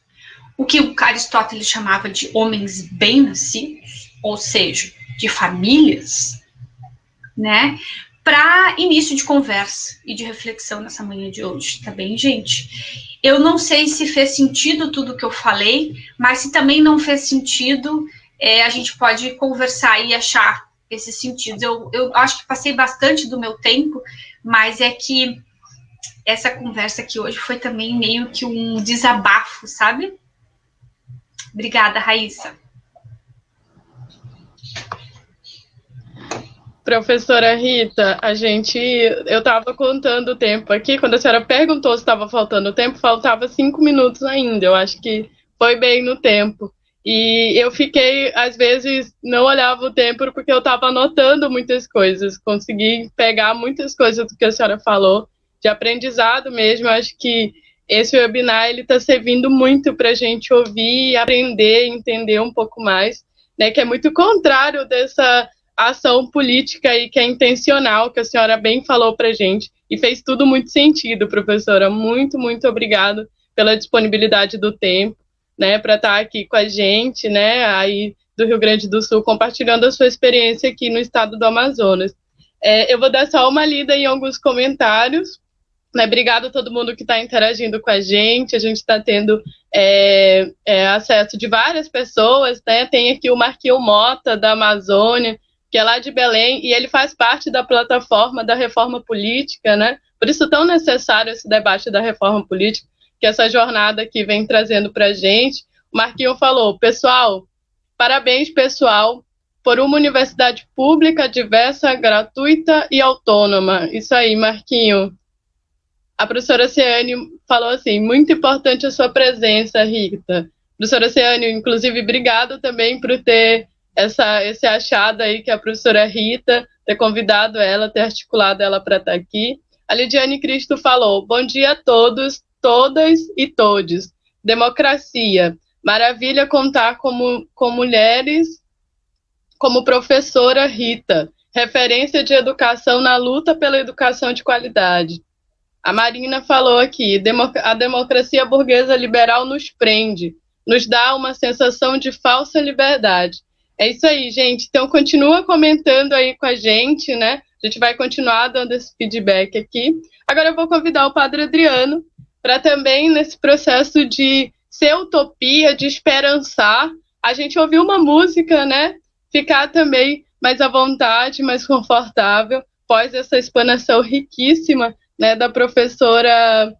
o que o Aristóteles chamava de homens bem-nascidos, ou seja, de famílias, né, para início de conversa e de reflexão nessa manhã de hoje, tá bem, gente? Eu não sei se fez sentido tudo que eu falei, mas se também não fez sentido, a gente pode conversar e achar esses sentidos. Eu acho que passei bastante do meu tempo, mas é que essa conversa aqui hoje foi também meio que um desabafo, sabe? Obrigada, Raíssa. Professora Rita, eu estava contando o tempo aqui, quando a senhora perguntou se estava faltando tempo, faltava 5 minutos ainda, eu acho que foi bem no tempo. E eu fiquei, às vezes, não olhava o tempo porque eu estava anotando muitas coisas, consegui pegar muitas coisas do que a senhora falou, de aprendizado mesmo. Eu acho que esse webinar está servindo muito para a gente ouvir, aprender, entender um pouco mais, né, que é muito contrário dessa ação política aí que é intencional, que a senhora bem falou para a gente, e fez tudo muito sentido, professora. Muito, muito obrigado pela disponibilidade do tempo, né, para estar aqui com a gente, né, aí do Rio Grande do Sul, compartilhando a sua experiência aqui no estado do Amazonas. Eu vou dar só uma lida em alguns comentários, né. Obrigado a todo mundo que está interagindo com a gente está tendo acesso de várias pessoas, né, tem aqui o Marquinho Mota, da Amazônia, que é lá de Belém, e ele faz parte da plataforma da reforma política, né? Por isso tão necessário esse debate da reforma política, que essa jornada aqui vem trazendo para a gente. O Marquinho falou: pessoal, parabéns, pessoal, por uma universidade pública, diversa, gratuita e autônoma. Isso aí, Marquinho. A professora Ciane falou assim: muito importante a sua presença, Rita. Professora Ciane, inclusive, obrigado também por ter esse achado aí, que a professora Rita, ter convidado ela, ter articulado ela para estar aqui. A Lidiane Cristo falou: bom dia a todos, todas e todes. Democracia. Maravilha contar com mulheres como professora Rita, referência de educação na luta pela educação de qualidade. A Marina falou aqui: a democracia burguesa liberal nos prende, nos dá uma sensação de falsa liberdade. É isso aí, gente. Então, continua comentando aí com a gente, né? A gente vai continuar dando esse feedback aqui. Agora eu vou convidar o Padre Adriano para também, nesse processo de ser utopia, de esperançar, a gente ouvir uma música, né? Ficar também mais à vontade, mais confortável, após essa explanação riquíssima, né, da professora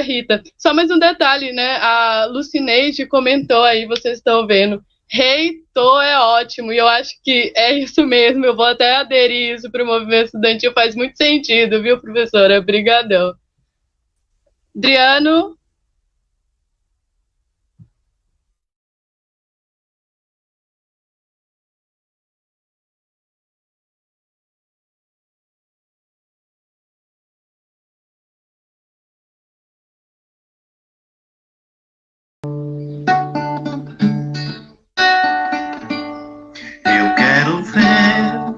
Rita. Só mais um detalhe, né? A Lucineide comentou aí, vocês estão vendo, reitor é ótimo, e eu acho que é isso mesmo. Eu vou até aderir isso para o movimento estudantil, faz muito sentido, viu, professora? Obrigadão. Adriano? Eu quero ver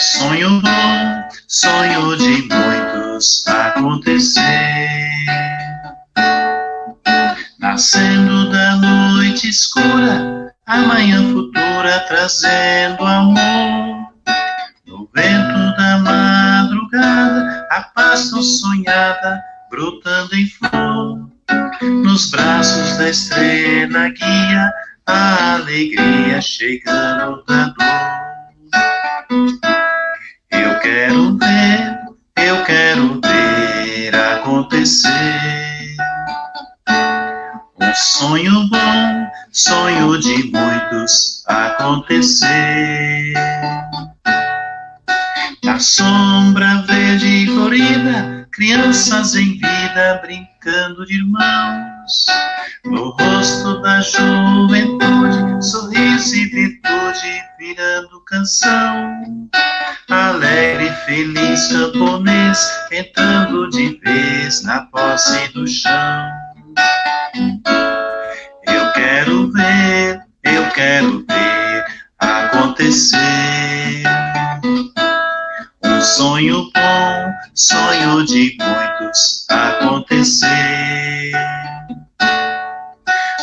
sonho bom, sonho de muitos acontecer. Nascendo da noite escura, a manhã futura trazendo amor. No vento da madrugada, a paz tão sonhada, brotando em flor. Nos braços da estrela guia, a alegria chegando da dor. Eu quero ver acontecer. Um sonho bom, sonho de muitos acontecer. Na sombra verde e florida, crianças em vida brincando de irmãos. No rosto da juventude, sorriso e virtude virando canção. Alegre e feliz camponês, entrando de vez na posse do chão. Eu quero ver acontecer. Um sonho bom, sonho de muitos acontecer.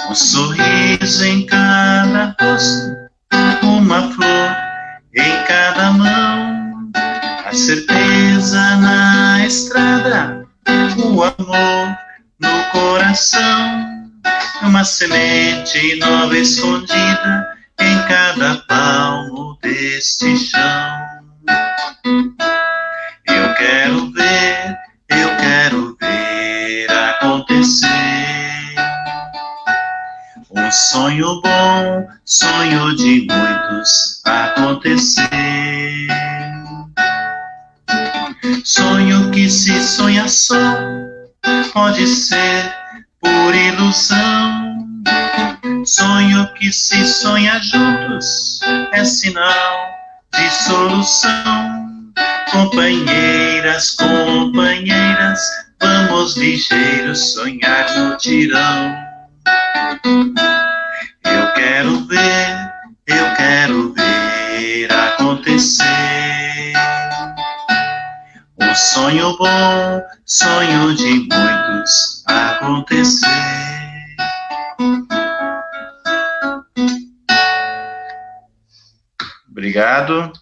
Um sorriso em cada rosto, uma flor em cada mão. A certeza na estrada, o amor no coração. Uma semente nova escondida em cada palmo deste chão. Eu quero ver acontecer. Um sonho bom, sonho de muitos acontecer. Sonho que se sonha só, pode ser por ilusão. Sonho que se sonha juntos, é sinal de solução. Companheiras, companheiras, vamos ligeiros sonhar no tirão. Eu quero ver acontecer. Um sonho bom, sonho de muitos acontecer. Obrigado.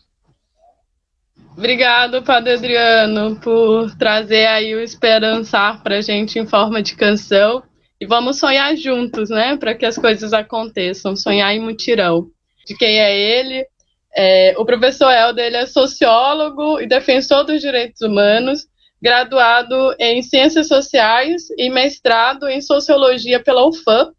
Obrigado, Padre Adriano, por trazer aí o esperançar para a gente em forma de canção. E vamos sonhar juntos, né, para que as coisas aconteçam, sonhar em mutirão. De quem é ele? O professor Helder, ele é sociólogo e defensor dos direitos humanos, graduado em Ciências Sociais e mestrado em Sociologia pela UFAM.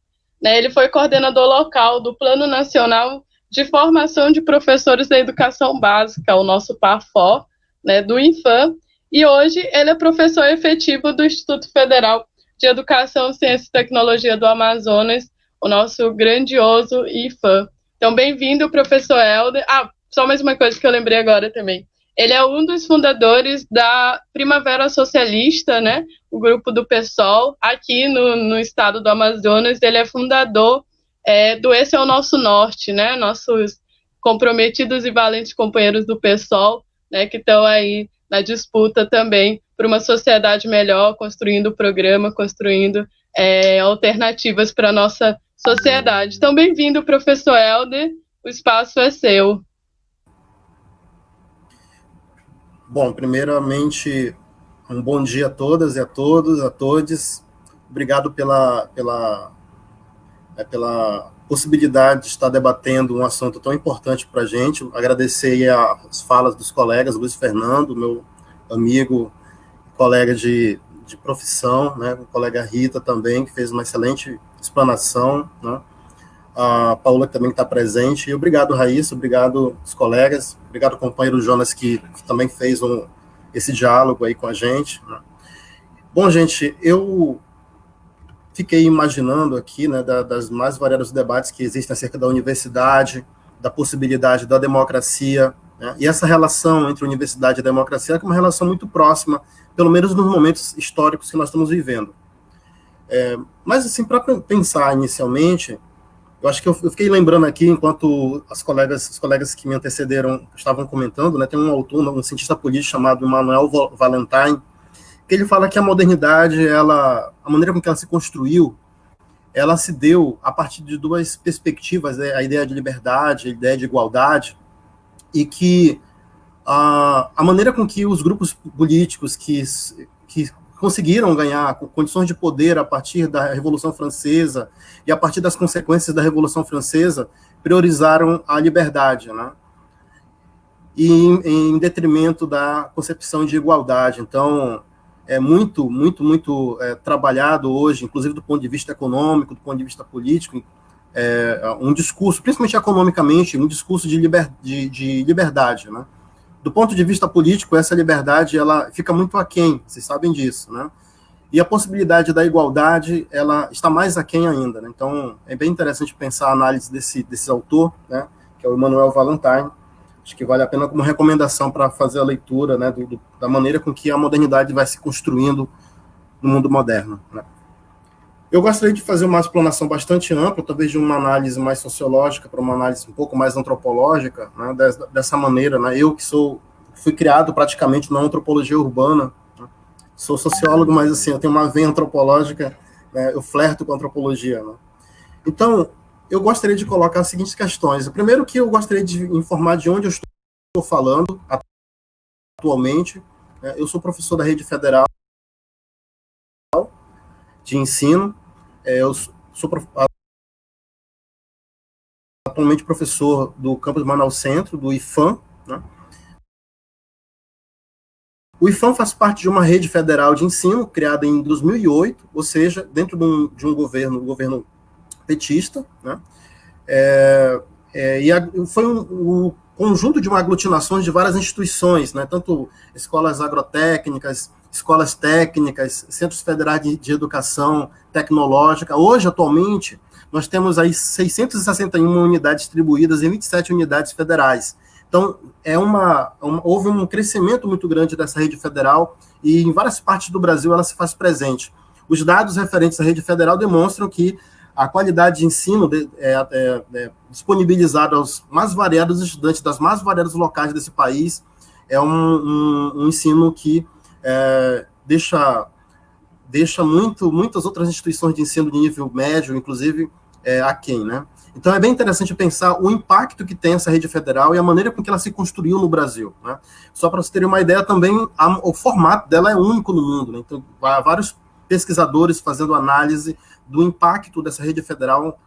Né, ele foi coordenador local do Plano Nacional de Formação de Professores da Educação Básica, o nosso PAFO, né, do INFAM, e hoje ele é professor efetivo do Instituto Federal de Educação, Ciência e Tecnologia do Amazonas, o nosso grandioso IFAM. Então, bem-vindo, professor Helder. Só mais uma coisa que eu lembrei agora também. Ele é um dos fundadores da Primavera Socialista, né, o grupo do PSOL, aqui no estado do Amazonas. Ele é fundador do Esse é o Nosso Norte, né, nossos comprometidos e valentes companheiros do PSOL, né, que estão aí na disputa também por uma sociedade melhor, construindo o programa, construindo alternativas para a nossa sociedade. Então, bem-vindo, professor Helder, o espaço é seu. Bom, primeiramente, um bom dia a todas e a todos, a todes. Obrigado pela possibilidade de estar debatendo um assunto tão importante para a gente. Agradecer as falas dos colegas, Luiz Fernando, meu amigo, colega de profissão, né, o colega Rita também, que fez uma excelente explanação, né, a Paula, que também está presente, e obrigado, Raíssa, obrigado os colegas, obrigado ao companheiro Jonas, que também fez esse diálogo aí com a gente, né. Bom, gente, eu fiquei imaginando aqui, né, das mais variados debates que existem acerca da universidade, da possibilidade da democracia, né, e essa relação entre universidade e democracia é uma relação muito próxima, pelo menos nos momentos históricos que nós estamos vivendo. Mas, assim, para pensar inicialmente, eu acho que eu fiquei lembrando aqui, enquanto os colegas que me antecederam estavam comentando, né, tem um autor, um cientista político chamado Emmanuel Valentine, que ele fala que a modernidade, a maneira com que ela se construiu, ela se deu a partir de duas perspectivas, né, a ideia de liberdade, a ideia de igualdade, e que a maneira com que os grupos políticos que conseguiram ganhar condições de poder a partir da Revolução Francesa e a partir das consequências da Revolução Francesa, priorizaram a liberdade, né? E em detrimento da concepção de igualdade. Então, é muito trabalhado hoje, inclusive do ponto de vista econômico, do ponto de vista político, um discurso, principalmente economicamente, um discurso de liberdade, né? Do ponto de vista político, essa liberdade ela fica muito aquém, vocês sabem disso, né? E a possibilidade da igualdade, ela está mais aquém ainda, né? Então, é bem interessante pensar a análise desse autor, né? Que é o Emmanuel Valentine. Acho que vale a pena como recomendação para fazer a leitura, né? Da maneira com que a modernidade vai se construindo no mundo moderno, né? Eu gostaria de fazer uma explanação bastante ampla, talvez de uma análise mais sociológica para uma análise um pouco mais antropológica, né, dessa maneira, né, eu que fui criado praticamente na antropologia urbana, né, sou sociólogo, mas assim, eu tenho uma veia antropológica, né, eu flerto com a antropologia, né. Então, eu gostaria de colocar as seguintes questões. Primeiro que eu gostaria de informar de onde eu estou falando atualmente, né, eu sou professor da Rede Federal de ensino, eu sou atualmente professor do campus Manaus Centro, do IFAM, né? O IFAM faz parte de uma rede federal de ensino criada em 2008, ou seja, dentro de um governo petista, né? Foi um conjunto de uma aglutinação de várias instituições, né? Tanto escolas agrotécnicas, escolas técnicas, centros federais de educação tecnológica. Hoje, atualmente, nós temos aí 661 unidades distribuídas em 27 unidades federais. Então, houve um crescimento muito grande dessa rede federal e em várias partes do Brasil ela se faz presente. Os dados referentes à rede federal demonstram que a qualidade de ensino disponibilizada aos mais variados estudantes das mais variados locais desse país é um ensino que deixa muitas outras instituições de ensino de nível médio, inclusive, aquém, né? Então, é bem interessante pensar o impacto que tem essa rede federal e a maneira com que ela se construiu no Brasil, né? Só para vocês terem uma ideia também, o formato dela é único no mundo, né? Então, há vários pesquisadores fazendo análise do impacto dessa rede federal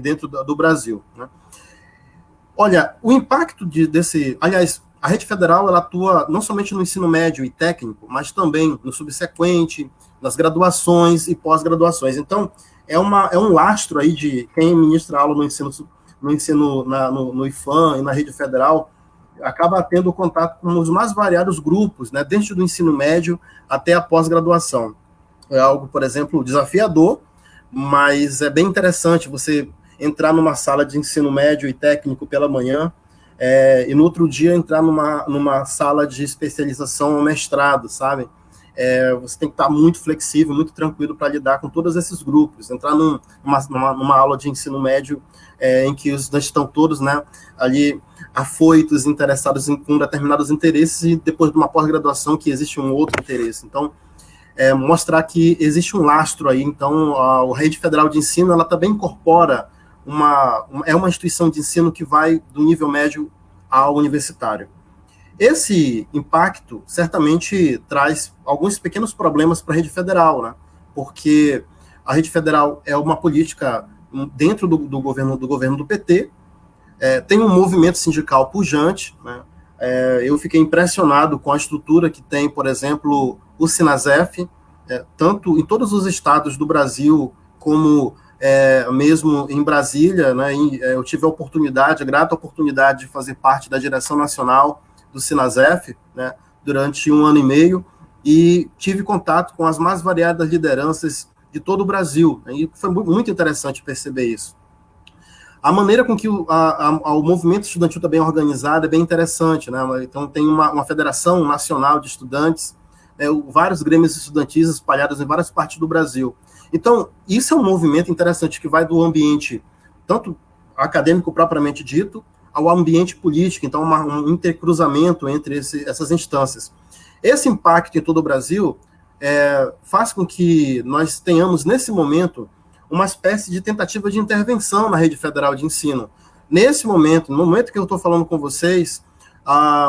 dentro do Brasil, né? Olha, o impacto aliás, a rede federal ela atua não somente no ensino médio e técnico, mas também no subsequente, nas graduações e pós-graduações. Então, é um lastro aí de quem ministra aula no IFAM e na rede federal, acaba tendo contato com os mais variados grupos, né, desde do ensino médio até a pós-graduação. É algo, por exemplo, desafiador, mas é bem interessante você entrar numa sala de ensino médio e técnico pela manhã, e no outro dia entrar numa sala de especialização ou mestrado, sabe? Você tem que estar muito flexível, muito tranquilo para lidar com todos esses grupos. Entrar numa aula de ensino médio em que os estudantes estão todos, né, ali afoitos, interessados com determinados interesses, e depois de uma pós-graduação que existe um outro interesse. Então, mostrar que existe um lastro aí. Então, a Rede Federal de Ensino, ela também incorpora uma instituição de ensino que vai do nível médio ao universitário. Esse impacto certamente traz alguns pequenos problemas para a rede federal, né? Porque a rede federal é uma política dentro do governo do PT, tem um movimento sindical pujante, né? Eu fiquei impressionado com a estrutura que tem, por exemplo, o Sinasef, tanto em todos os estados do Brasil, como mesmo em Brasília, né? Eu tive a grata oportunidade de fazer parte da direção nacional do Sinasef, né, durante 1 ano e meio, e tive contato com as mais variadas lideranças de todo o Brasil, né, e foi muito interessante perceber isso. A maneira com que o movimento estudantil está bem organizado é bem interessante, né? Então tem uma federação nacional de estudantes, vários grêmios estudantis espalhados em várias partes do Brasil. Então, isso é um movimento interessante que vai do ambiente tanto acadêmico propriamente dito, ao ambiente político, então um intercruzamento entre essas instâncias. Esse impacto em todo o Brasil faz com que nós tenhamos, nesse momento, uma espécie de tentativa de intervenção na rede federal de ensino. Nesse momento, no momento que eu estou falando com vocês,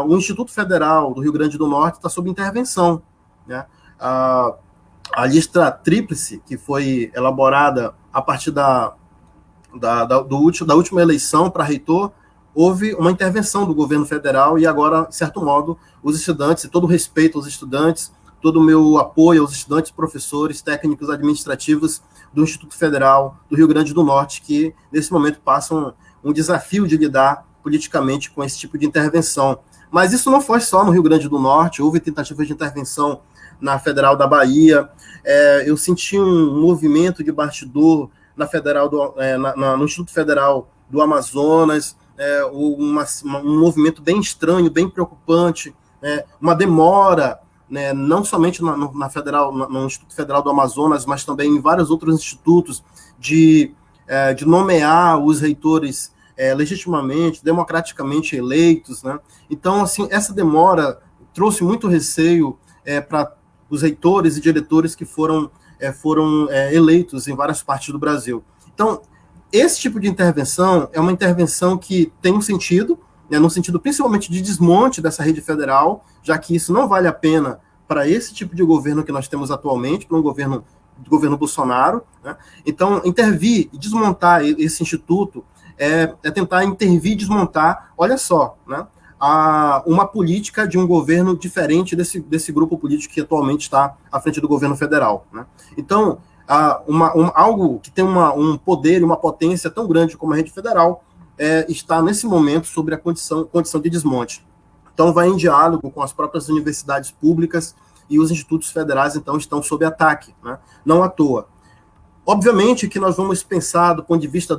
o Instituto Federal do Rio Grande do Norte está sob intervenção, né? A lista tríplice, que foi elaborada a partir da última eleição para reitor, houve uma intervenção do governo federal e agora, de certo modo, os estudantes, e todo o respeito aos estudantes, todo o meu apoio aos estudantes, professores, técnicos administrativos do Instituto Federal do Rio Grande do Norte, que, nesse momento, passam um desafio de lidar politicamente com esse tipo de intervenção. Mas isso não foi só no Rio Grande do Norte, houve tentativas de intervenção na Federal da Bahia, eu senti um movimento de bastidor na Federal no Instituto Federal do Amazonas, um movimento bem estranho, bem preocupante, uma demora, né, não somente no Instituto Federal do Amazonas, mas também em vários outros institutos, de nomear os reitores legitimamente, democraticamente eleitos, né? Então, assim, essa demora trouxe muito receio para os reitores e diretores que foram eleitos em várias partes do Brasil. Então, esse tipo de intervenção é uma intervenção que tem um sentido, né, no sentido principalmente de desmonte dessa rede federal, já que isso não vale a pena para esse tipo de governo que nós temos atualmente, para um governo Bolsonaro, né? Então, intervir e desmontar esse instituto é tentar intervir e desmontar, olha só, né, uma política de um governo diferente desse grupo político que atualmente está à frente do governo federal, né? Então, algo que tem um poder e uma potência tão grande como a rede federal está, nesse momento, sobre a condição de desmonte. Então, vai em diálogo com as próprias universidades públicas e os institutos federais, então, estão sob ataque, né? Não à toa. Obviamente que nós vamos pensar, do ponto de vista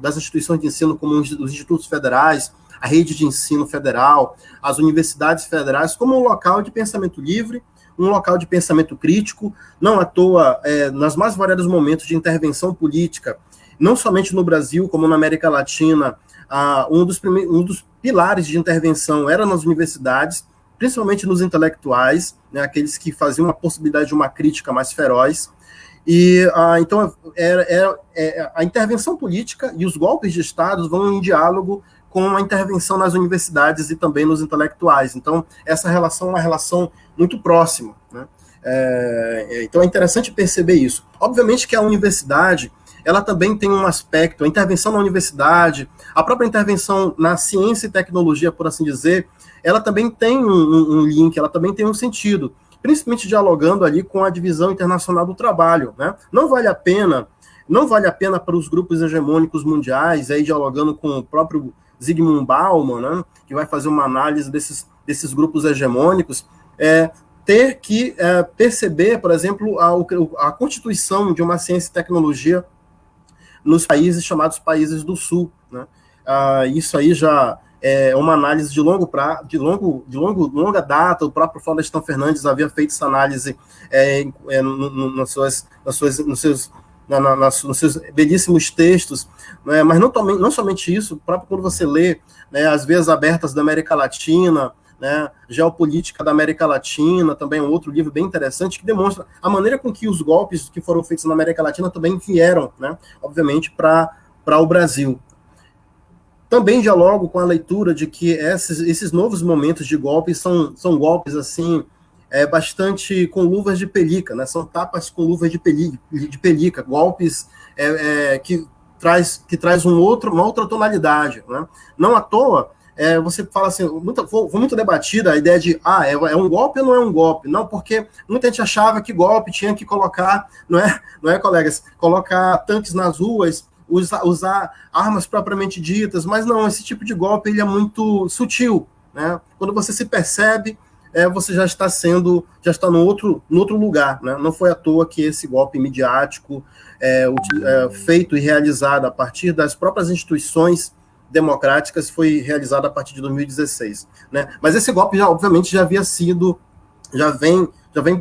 das instituições de ensino, como os institutos federais, a rede de ensino federal, as universidades federais, como um local de pensamento livre, um local de pensamento crítico, não à toa, nos mais variados momentos de intervenção política, não somente no Brasil, como na América Latina, um dos pilares de intervenção era nas universidades, principalmente nos intelectuais, né, aqueles que faziam a possibilidade de uma crítica mais feroz. E, então, a intervenção política e os golpes de Estado vão em diálogo com a intervenção nas universidades e também nos intelectuais. Então, essa relação é uma relação muito próxima, né? Então, é interessante perceber isso. Obviamente que a universidade, ela também tem um aspecto, a intervenção na universidade, a própria intervenção na ciência e tecnologia, por assim dizer, ela também tem um link, ela também tem um sentido, principalmente dialogando ali com a divisão internacional do trabalho, né? Não vale a pena para os grupos hegemônicos mundiais, aí dialogando com o próprio Zygmunt Bauman, né, que vai fazer uma análise desses grupos hegemônicos, ter que perceber, por exemplo, a constituição de uma ciência e tecnologia nos países chamados países do Sul, né? Isso aí já é uma análise de longa data. O próprio Florestan Fernandes havia feito essa análise nos seus belíssimos textos, né? Mas não somente isso, próprio quando você lê, né, as Veias Abertas da América Latina, né, Geopolítica da América Latina, também é um outro livro bem interessante que demonstra a maneira com que os golpes que foram feitos na América Latina também vieram, né, obviamente, para o Brasil. Também dialogo com a leitura de que esses novos momentos de golpes são golpes, assim, bastante com luvas de pelica, né? São tapas com luvas de pelica, golpes que traz uma outra tonalidade, né? Não à toa, você fala assim, foi muito debatida a ideia de, é um golpe ou não é um golpe? Não, porque muita gente achava que golpe tinha que colocar, não é, colegas, colocar tanques nas ruas, usar armas propriamente ditas, mas não, esse tipo de golpe ele é muito sutil, né? Quando você se percebe, você já está no outro lugar, né? Não foi à toa que esse golpe midiático feito e realizado a partir das próprias instituições democráticas foi realizado a partir de 2016, né? Mas esse golpe obviamente já vem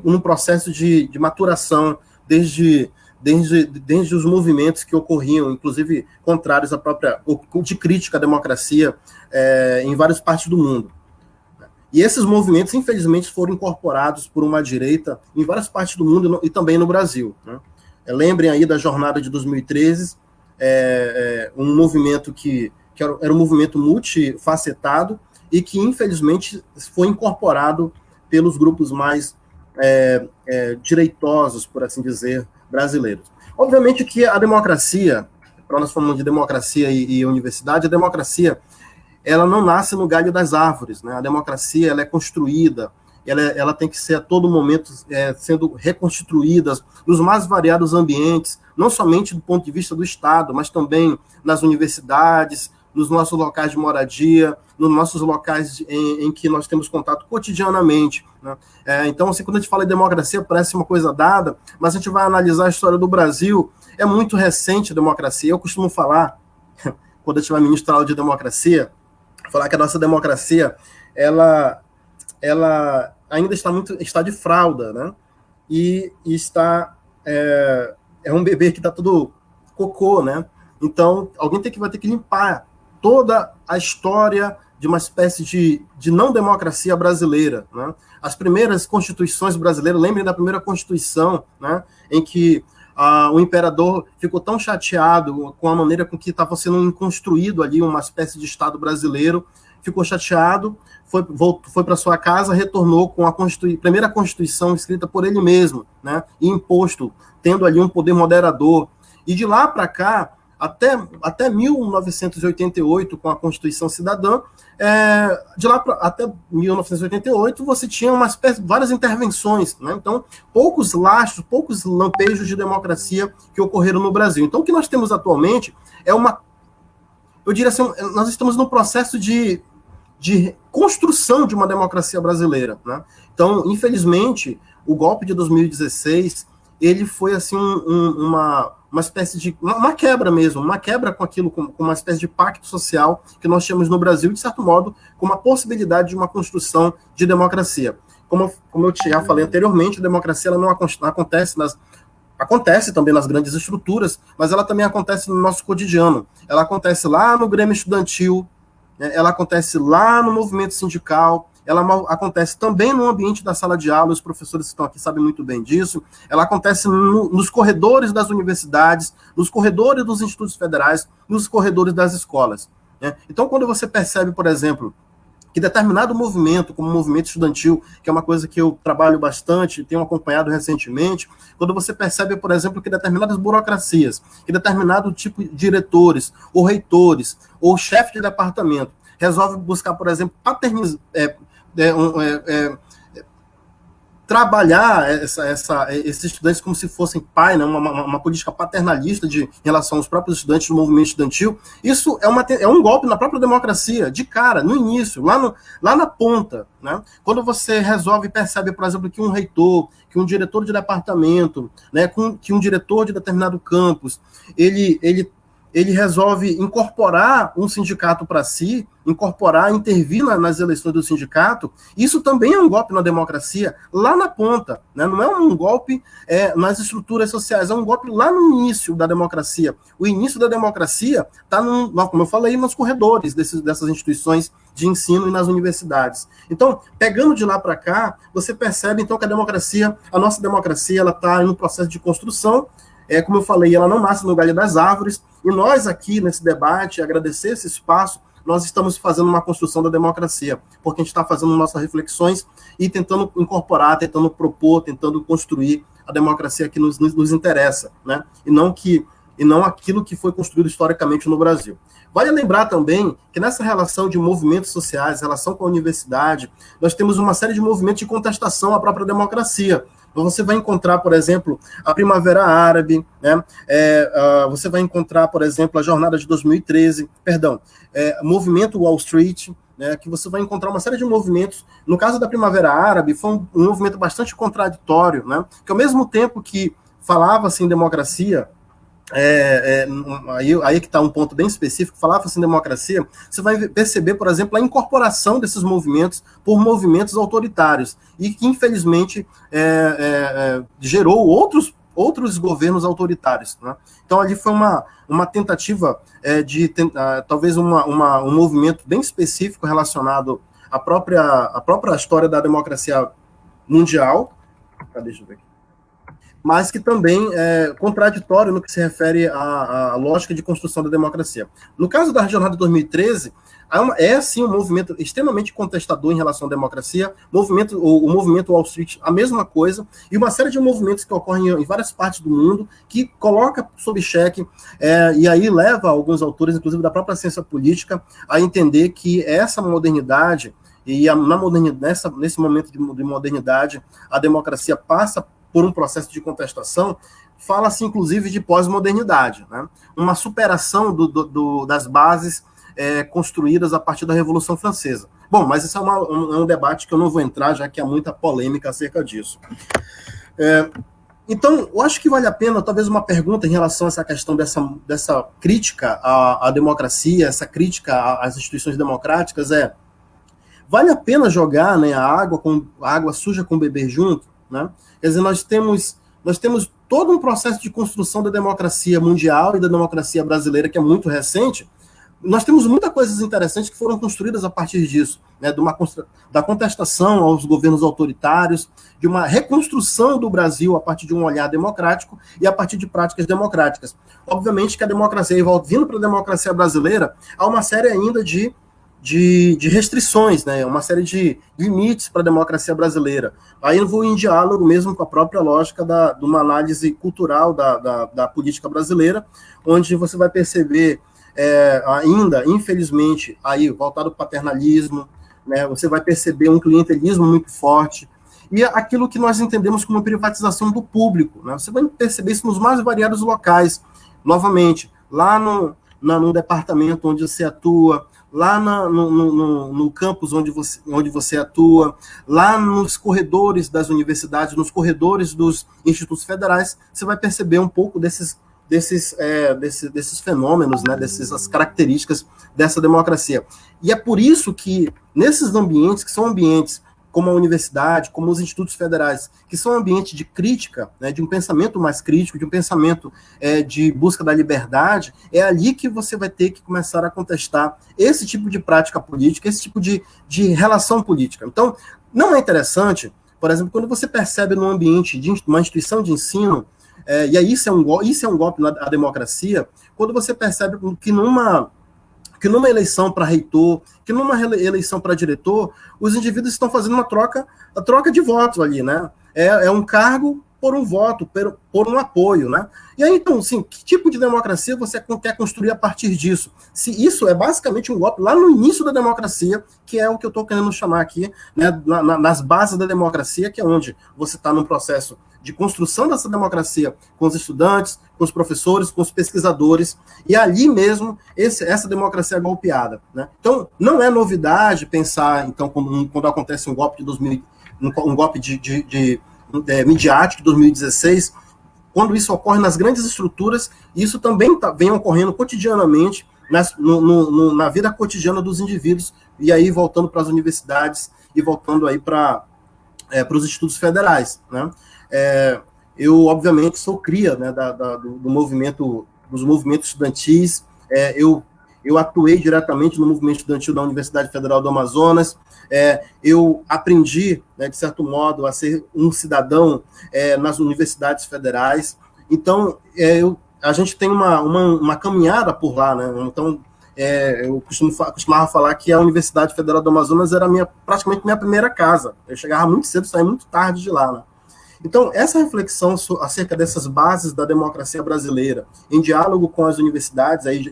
num processo de maturação desde desde os movimentos que ocorriam, inclusive contrários à própria, de crítica à democracia em várias partes do mundo. E esses movimentos, infelizmente, foram incorporados por uma direita em várias partes do mundo e também no Brasil. Né? Lembrem aí da jornada de 2013, um movimento que era um movimento multifacetado e que, infelizmente, foi incorporado pelos grupos mais direitosos, por assim dizer, brasileiros. Obviamente que a democracia, para nós falamos de democracia e universidade, a democracia ela não nasce no galho das árvores, né? A democracia ela é construída, ela tem que ser a todo momento sendo reconstituída nos mais variados ambientes, não somente do ponto de vista do Estado, mas também nas universidades, nos nossos locais de moradia, nos nossos locais em que nós temos contato cotidianamente. Né? Então, assim, quando a gente fala de democracia, parece uma coisa dada, mas a gente vai analisar a história do Brasil, é muito recente a democracia. Eu costumo falar, quando a gente vai ministrar aula de democracia, falar que a nossa democracia, ela ainda está de fralda, né? E está um bebê que está todo cocô, né? Então, alguém vai ter que limpar toda a história de uma espécie de não democracia brasileira, né? As primeiras constituições brasileiras, lembrem da primeira constituição, né? Em que o imperador ficou tão chateado com a maneira com que estava sendo construído ali uma espécie de Estado brasileiro, ficou chateado, foi para sua casa, retornou com a primeira Constituição escrita por ele mesmo, né, e imposto, tendo ali um poder moderador. E de lá para cá, até 1988, com a Constituição Cidadã, até 1988, você tinha várias intervenções, né? Então, poucos lastros, poucos lampejos de democracia que ocorreram no Brasil. Então, o que nós temos atualmente eu diria assim, nós estamos num processo de construção de uma democracia brasileira, né? Então, infelizmente, o golpe de 2016, ele foi assim uma espécie de uma quebra mesmo, uma quebra com aquilo, com uma espécie de pacto social que nós tínhamos no Brasil, de certo modo, com uma possibilidade de uma construção de democracia. Como eu já falei anteriormente, a democracia ela não acontece também nas grandes estruturas, mas ela também acontece no nosso cotidiano. Ela acontece lá no Grêmio Estudantil, né? Ela acontece lá no movimento sindical, ela acontece também no ambiente da sala de aula, os professores que estão aqui sabem muito bem disso, ela acontece nos corredores das universidades, nos corredores dos institutos federais, nos corredores das escolas. Né? Então, quando você percebe, por exemplo, que determinado movimento, como o movimento estudantil, que é uma coisa que eu trabalho bastante, tenho acompanhado recentemente, quando você percebe, por exemplo, que determinadas burocracias, que determinado tipo de diretores, ou reitores, ou chefe de departamento, resolve buscar, por exemplo, trabalhar esses estudantes como se fossem pai, né, uma política paternalista em relação aos próprios estudantes do movimento estudantil, isso é um golpe na própria democracia, de cara, no início, lá na ponta. Né? Quando você resolve e percebe, por exemplo, que um reitor, que um diretor de departamento, né, que um diretor de determinado campus, ele resolve incorporar um sindicato para si, intervir nas eleições do sindicato, isso também é um golpe na democracia, lá na ponta, né? Não é um golpe nas estruturas sociais, é um golpe lá no início da democracia. O início da democracia está, como eu falei, nos corredores dessas instituições de ensino e nas universidades. Então, pegando de lá para cá, você percebe então que a nossa democracia, ela está em um processo de construção. Como eu falei, ela não nasce no galho das árvores, e nós aqui nesse debate, agradecer esse espaço, nós estamos fazendo uma construção da democracia, porque a gente está fazendo nossas reflexões e tentando incorporar, tentando propor, tentando construir a democracia que nos interessa, né? E não aquilo que foi construído historicamente no Brasil. Vale lembrar também que nessa relação de movimentos sociais, relação com a universidade, nós temos uma série de movimentos de contestação à própria democracia. Você vai encontrar, por exemplo, a Primavera Árabe, né? Você vai encontrar, por exemplo, a Jornada de 2013, Movimento Wall Street, né? Que você vai encontrar uma série de movimentos. No caso da Primavera Árabe, foi um movimento bastante contraditório, né? Que ao mesmo tempo que falava-se em democracia, aí que está um ponto bem específico, falava-se em democracia, você vai perceber, por exemplo, a incorporação desses movimentos por movimentos autoritários, e que, infelizmente, gerou outros governos autoritários, né? Então, ali foi uma tentativa talvez um movimento bem específico relacionado à própria história da democracia mundial, deixa eu ver aqui, mas que também é contraditório no que se refere à lógica de construção da democracia. No caso da Jornada de 2013, é sim um movimento extremamente contestador em relação à democracia, o movimento Wall Street, a mesma coisa, e uma série de movimentos que ocorrem em várias partes do mundo, que coloca sob xeque, e aí leva alguns autores, inclusive da própria ciência política, a entender que essa modernidade, nesse momento de modernidade, a democracia passa por um processo de contestação. Fala-se, inclusive, de pós-modernidade, né? Uma superação das bases construídas a partir da Revolução Francesa. Bom, mas isso é um debate que eu não vou entrar, já que há muita polêmica acerca disso. Então, eu acho que vale a pena, talvez, uma pergunta em relação a essa questão dessa crítica à democracia, essa crítica às instituições democráticas, vale a pena jogar, né, a água suja com o bebê junto, né? Quer dizer, nós temos todo um processo de construção da democracia mundial e da democracia brasileira, que é muito recente. Nós temos muitas coisas interessantes que foram construídas a partir disso, né, da contestação aos governos autoritários, de uma reconstrução do Brasil a partir de um olhar democrático e a partir de práticas democráticas. Obviamente que a democracia, vindo para a democracia brasileira, há uma série ainda de restrições, né, uma série de limites para a democracia brasileira. Aí eu vou em diálogo mesmo com a própria lógica de uma análise cultural da política brasileira, onde você vai perceber ainda, infelizmente, aí voltado para o paternalismo, né, você vai perceber um clientelismo muito forte, e aquilo que nós entendemos como privatização do público, né, você vai perceber isso nos mais variados locais, novamente, lá no departamento onde você atua, lá no campus onde você atua, lá nos corredores das universidades, nos corredores dos institutos federais, você vai perceber um pouco desses fenômenos, né, dessas características dessa democracia. E é por isso que, nesses ambientes, que são ambientes como a universidade, como os institutos federais, que são ambientes de crítica, né, de um pensamento mais crítico, de um pensamento de busca da liberdade, é ali que você vai ter que começar a contestar esse tipo de prática política, esse tipo de relação política. Então, não é interessante, por exemplo, quando você percebe num ambiente de uma instituição de ensino, e aí isso é um golpe na democracia, quando você percebe que numa eleição para reitor, que numa eleição para diretor, os indivíduos estão fazendo a troca de votos ali, né? É um cargo por um voto, por um apoio, né? E aí, então, assim, que tipo de democracia você quer construir a partir disso? Se isso é basicamente um golpe lá no início da democracia, que é o que eu estou querendo chamar aqui, né, nas bases da democracia, que é onde você está num processo de construção dessa democracia com os estudantes, com os professores, com os pesquisadores, e ali mesmo essa democracia é golpeada, né? Então, não é novidade pensar, então, quando acontece um golpe midiático de 2016, quando isso ocorre nas grandes estruturas, isso também vem ocorrendo cotidianamente na vida cotidiana dos indivíduos, e aí voltando para as universidades e voltando aí para os institutos federais, né? Eu, obviamente, sou cria, né, dos movimentos estudantis, eu atuei diretamente no movimento estudantil da Universidade Federal do Amazonas, eu aprendi, né, de certo modo, a ser um cidadão nas universidades federais. Então, a gente tem uma caminhada por lá, né? Então, eu costumava falar que a Universidade Federal do Amazonas era praticamente minha primeira casa. Eu chegava muito cedo, saía muito tarde de lá, né? Então, essa reflexão acerca dessas bases da democracia brasileira, em diálogo com as universidades, aí,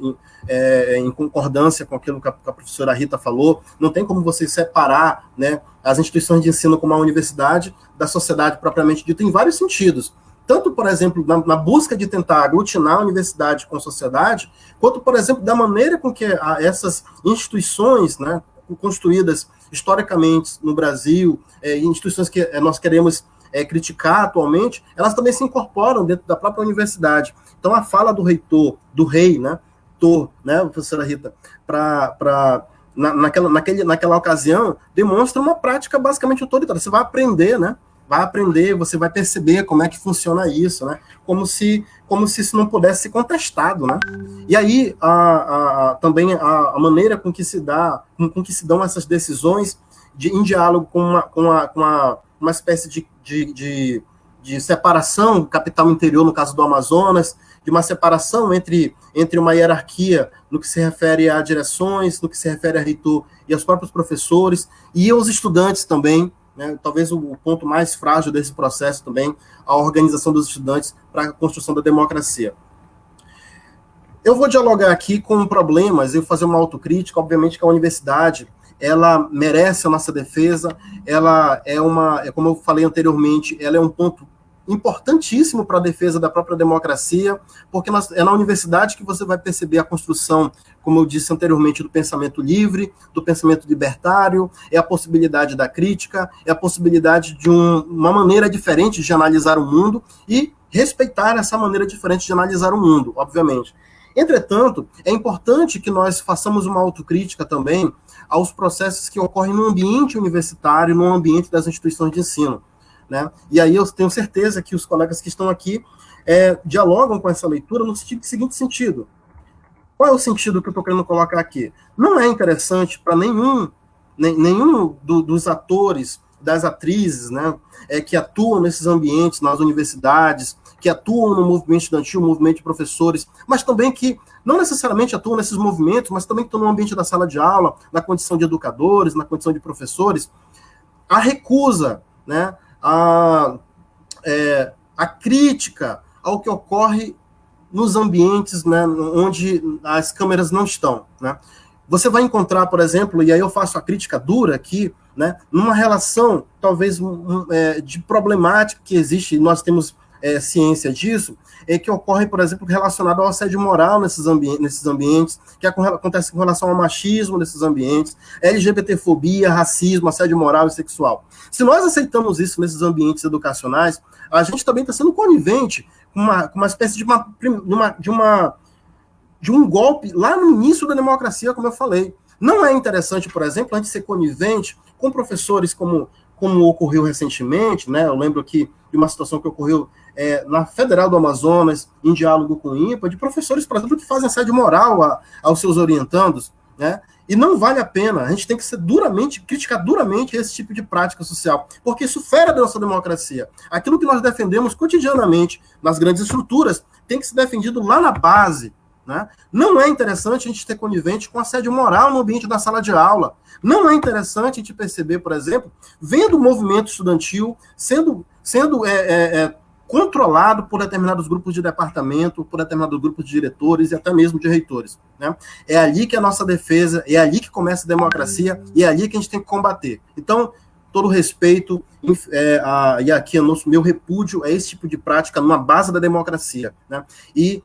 em concordância com aquilo que a professora Rita falou, não tem como você separar, né, as instituições de ensino como a universidade da sociedade propriamente dita em vários sentidos. Tanto, por exemplo, na busca de tentar aglutinar a universidade com a sociedade, quanto, por exemplo, da maneira com que essas instituições, né, construídas historicamente no Brasil, instituições que nós queremos criticar atualmente, elas também se incorporam dentro da própria universidade. Então, a fala do reitor, do rei, né, professora Rita, naquela ocasião, demonstra uma prática basicamente autoritária. Você vai aprender, né, vai aprender, você vai perceber como é que funciona isso, né? Como se isso não pudesse ser contestado, né? E aí, também a maneira com que se dão essas decisões em diálogo com uma espécie de separação, capital interior, no caso do Amazonas, de uma separação entre uma hierarquia no que se refere a direções, no que se refere a reitor e aos próprios professores, e aos estudantes também, né, talvez o ponto mais frágil desse processo também, a organização dos estudantes para a construção da democracia. Eu vou dialogar aqui com problemas, eu vou fazer uma autocrítica, obviamente que a universidade, ela merece a nossa defesa, ela como eu falei anteriormente, ela é um ponto importantíssimo para a defesa da própria democracia, porque é na universidade que você vai perceber a construção, como eu disse anteriormente, do pensamento livre, do pensamento libertário, é a possibilidade da crítica, é a possibilidade de uma maneira diferente de analisar o mundo e respeitar essa maneira diferente de analisar o mundo, obviamente. Entretanto, é importante que nós façamos uma autocrítica também aos processos que ocorrem no ambiente universitário, no ambiente das instituições de ensino, né? E aí eu tenho certeza que os colegas que estão aqui dialogam com essa leitura no seguinte sentido. Qual é o sentido que eu estou querendo colocar aqui? Não é interessante para nenhum dos atores, das atrizes, né, que atuam nesses ambientes, nas universidades, que atuam no movimento estudantil, no movimento de professores, mas também que não necessariamente atuam nesses movimentos, mas também que estão no ambiente da sala de aula, na condição de educadores, na condição de professores, a recusa, né, a crítica ao que ocorre nos ambientes, né, onde as câmeras não estão, né? Você vai encontrar, por exemplo, e aí eu faço a crítica dura aqui, né, numa relação, talvez, de problemática que existe, nós temos ciência disso, que ocorre, por exemplo, relacionado ao assédio moral nesses ambientes, que acontece com relação ao machismo nesses ambientes, LGBTfobia, racismo, assédio moral e sexual. Se nós aceitamos isso nesses ambientes educacionais, a gente também está sendo conivente com uma espécie de um golpe lá no início da democracia, como eu falei. Não é interessante, por exemplo, a gente ser conivente com professores como ocorreu recentemente, né? Eu lembro aqui de uma situação que ocorreu na Federal do Amazonas, em diálogo com o INPA, de professores, por exemplo, que fazem assédio moral aos seus orientandos, né? E não vale a pena, a gente tem que criticar duramente esse tipo de prática social, porque isso fere a nossa democracia. Aquilo que nós defendemos cotidianamente nas grandes estruturas tem que ser defendido lá na base, né? Não é interessante a gente ter conivente com assédio moral no ambiente da sala de aula. Não é interessante a gente perceber, por exemplo, vendo o movimento estudantil sendo controlado por determinados grupos de departamento, por determinados grupos de diretores e até mesmo de reitores, né? É ali que a nossa defesa, é ali que começa a democracia e é ali que a gente tem que combater. Então, todo respeito, e aqui meu repúdio a esse tipo de prática numa base da democracia, né? E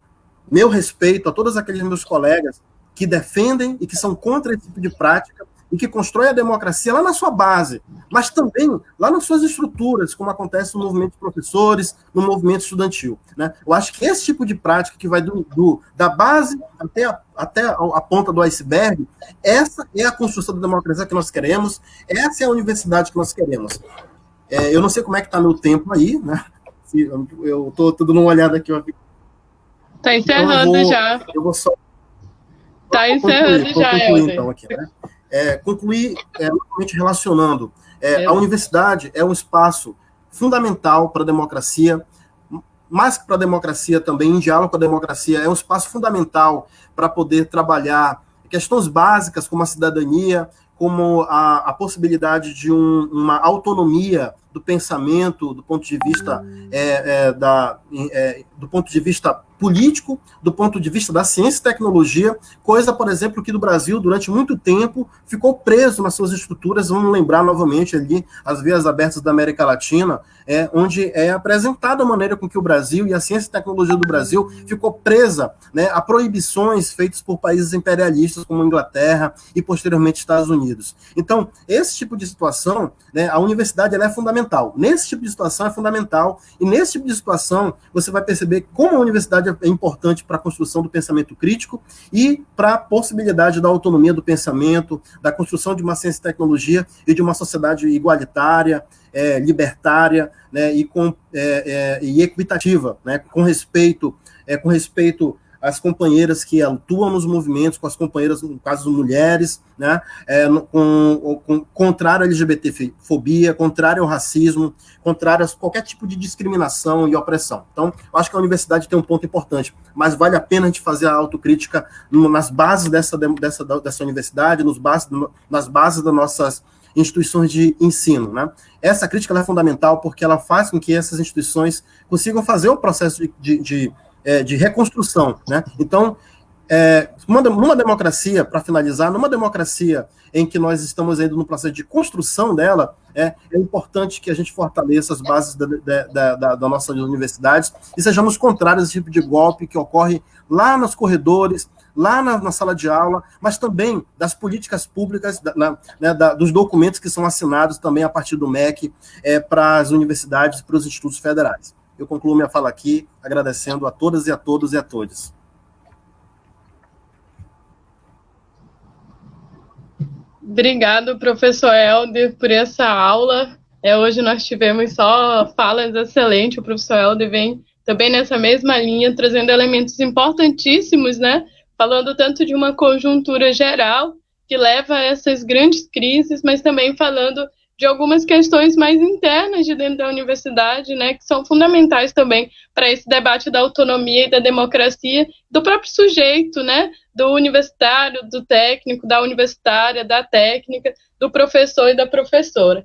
meu respeito a todos aqueles meus colegas que defendem e que são contra esse tipo de prática e que constroem a democracia lá na sua base, mas também lá nas suas estruturas, como acontece no movimento de professores, no movimento estudantil, né? Eu acho que esse tipo de prática que vai da base até a ponta do iceberg, essa é a construção da democracia que nós queremos, essa é a universidade que nós queremos. Eu não sei como é que está meu tempo aí, né? Eu estou dando uma olhada aqui. Está encerrando então já. Eu vou só... Está encerrando já, concluir, então, aqui, né? Concluir, novamente relacionando. A universidade é um espaço fundamental para a democracia, mais que para a democracia também, em diálogo com a democracia, é um espaço fundamental para poder trabalhar questões básicas como a cidadania, como a possibilidade de uma autonomia do pensamento, do ponto de vista do ponto de vista político, do ponto de vista da ciência e tecnologia, coisa, por exemplo, que no Brasil, durante muito tempo, ficou preso nas suas estruturas. Vamos lembrar novamente ali as vias abertas da América Latina, onde é apresentada a maneira com que o Brasil e a ciência e tecnologia do Brasil ficou presa, né, a proibições feitas por países imperialistas como a Inglaterra e, posteriormente, Estados Unidos. Então, esse tipo de situação, né, a universidade ela é fundamental. Nesse tipo de situação é fundamental, e nesse tipo de situação você vai perceber como a universidade universidade é importante para a construção do pensamento crítico e para a possibilidade da autonomia do pensamento, da construção de uma ciência e tecnologia e de uma sociedade igualitária, libertária, né, e equitativa, né, com respeito às companheiras que atuam nos movimentos, com as companheiras, no caso, mulheres, né, contrário à LGBTfobia, contrário ao racismo, contrário a qualquer tipo de discriminação e opressão. Então, eu acho que a universidade tem um ponto importante, mas vale a pena a gente fazer a autocrítica nas bases dessa universidade, nas bases das nossas instituições de ensino, né? Essa crítica ela é fundamental porque ela faz com que essas instituições consigam fazer o processo de reconstrução, né? Então, numa democracia, para finalizar, numa democracia em que nós estamos ainda no processo de construção dela, é importante que a gente fortaleça as bases das nossas universidades e sejamos contrários a esse tipo de golpe que ocorre lá nos corredores, lá na sala de aula, mas também das políticas públicas, dos documentos que são assinados também a partir do MEC para as universidades e para os institutos federais. Eu concluo minha fala aqui, agradecendo a todas e a todos e a todos. Obrigado, professor Helder, por essa aula. Hoje nós tivemos só falas excelentes. O professor Helder vem também nessa mesma linha, trazendo elementos importantíssimos, né? Falando tanto de uma conjuntura geral que leva a essas grandes crises, mas também falando de algumas questões mais internas de dentro da universidade, né, que são fundamentais também para esse debate da autonomia e da democracia, do próprio sujeito, né, do universitário, do técnico, da universitária, da técnica, do professor e da professora.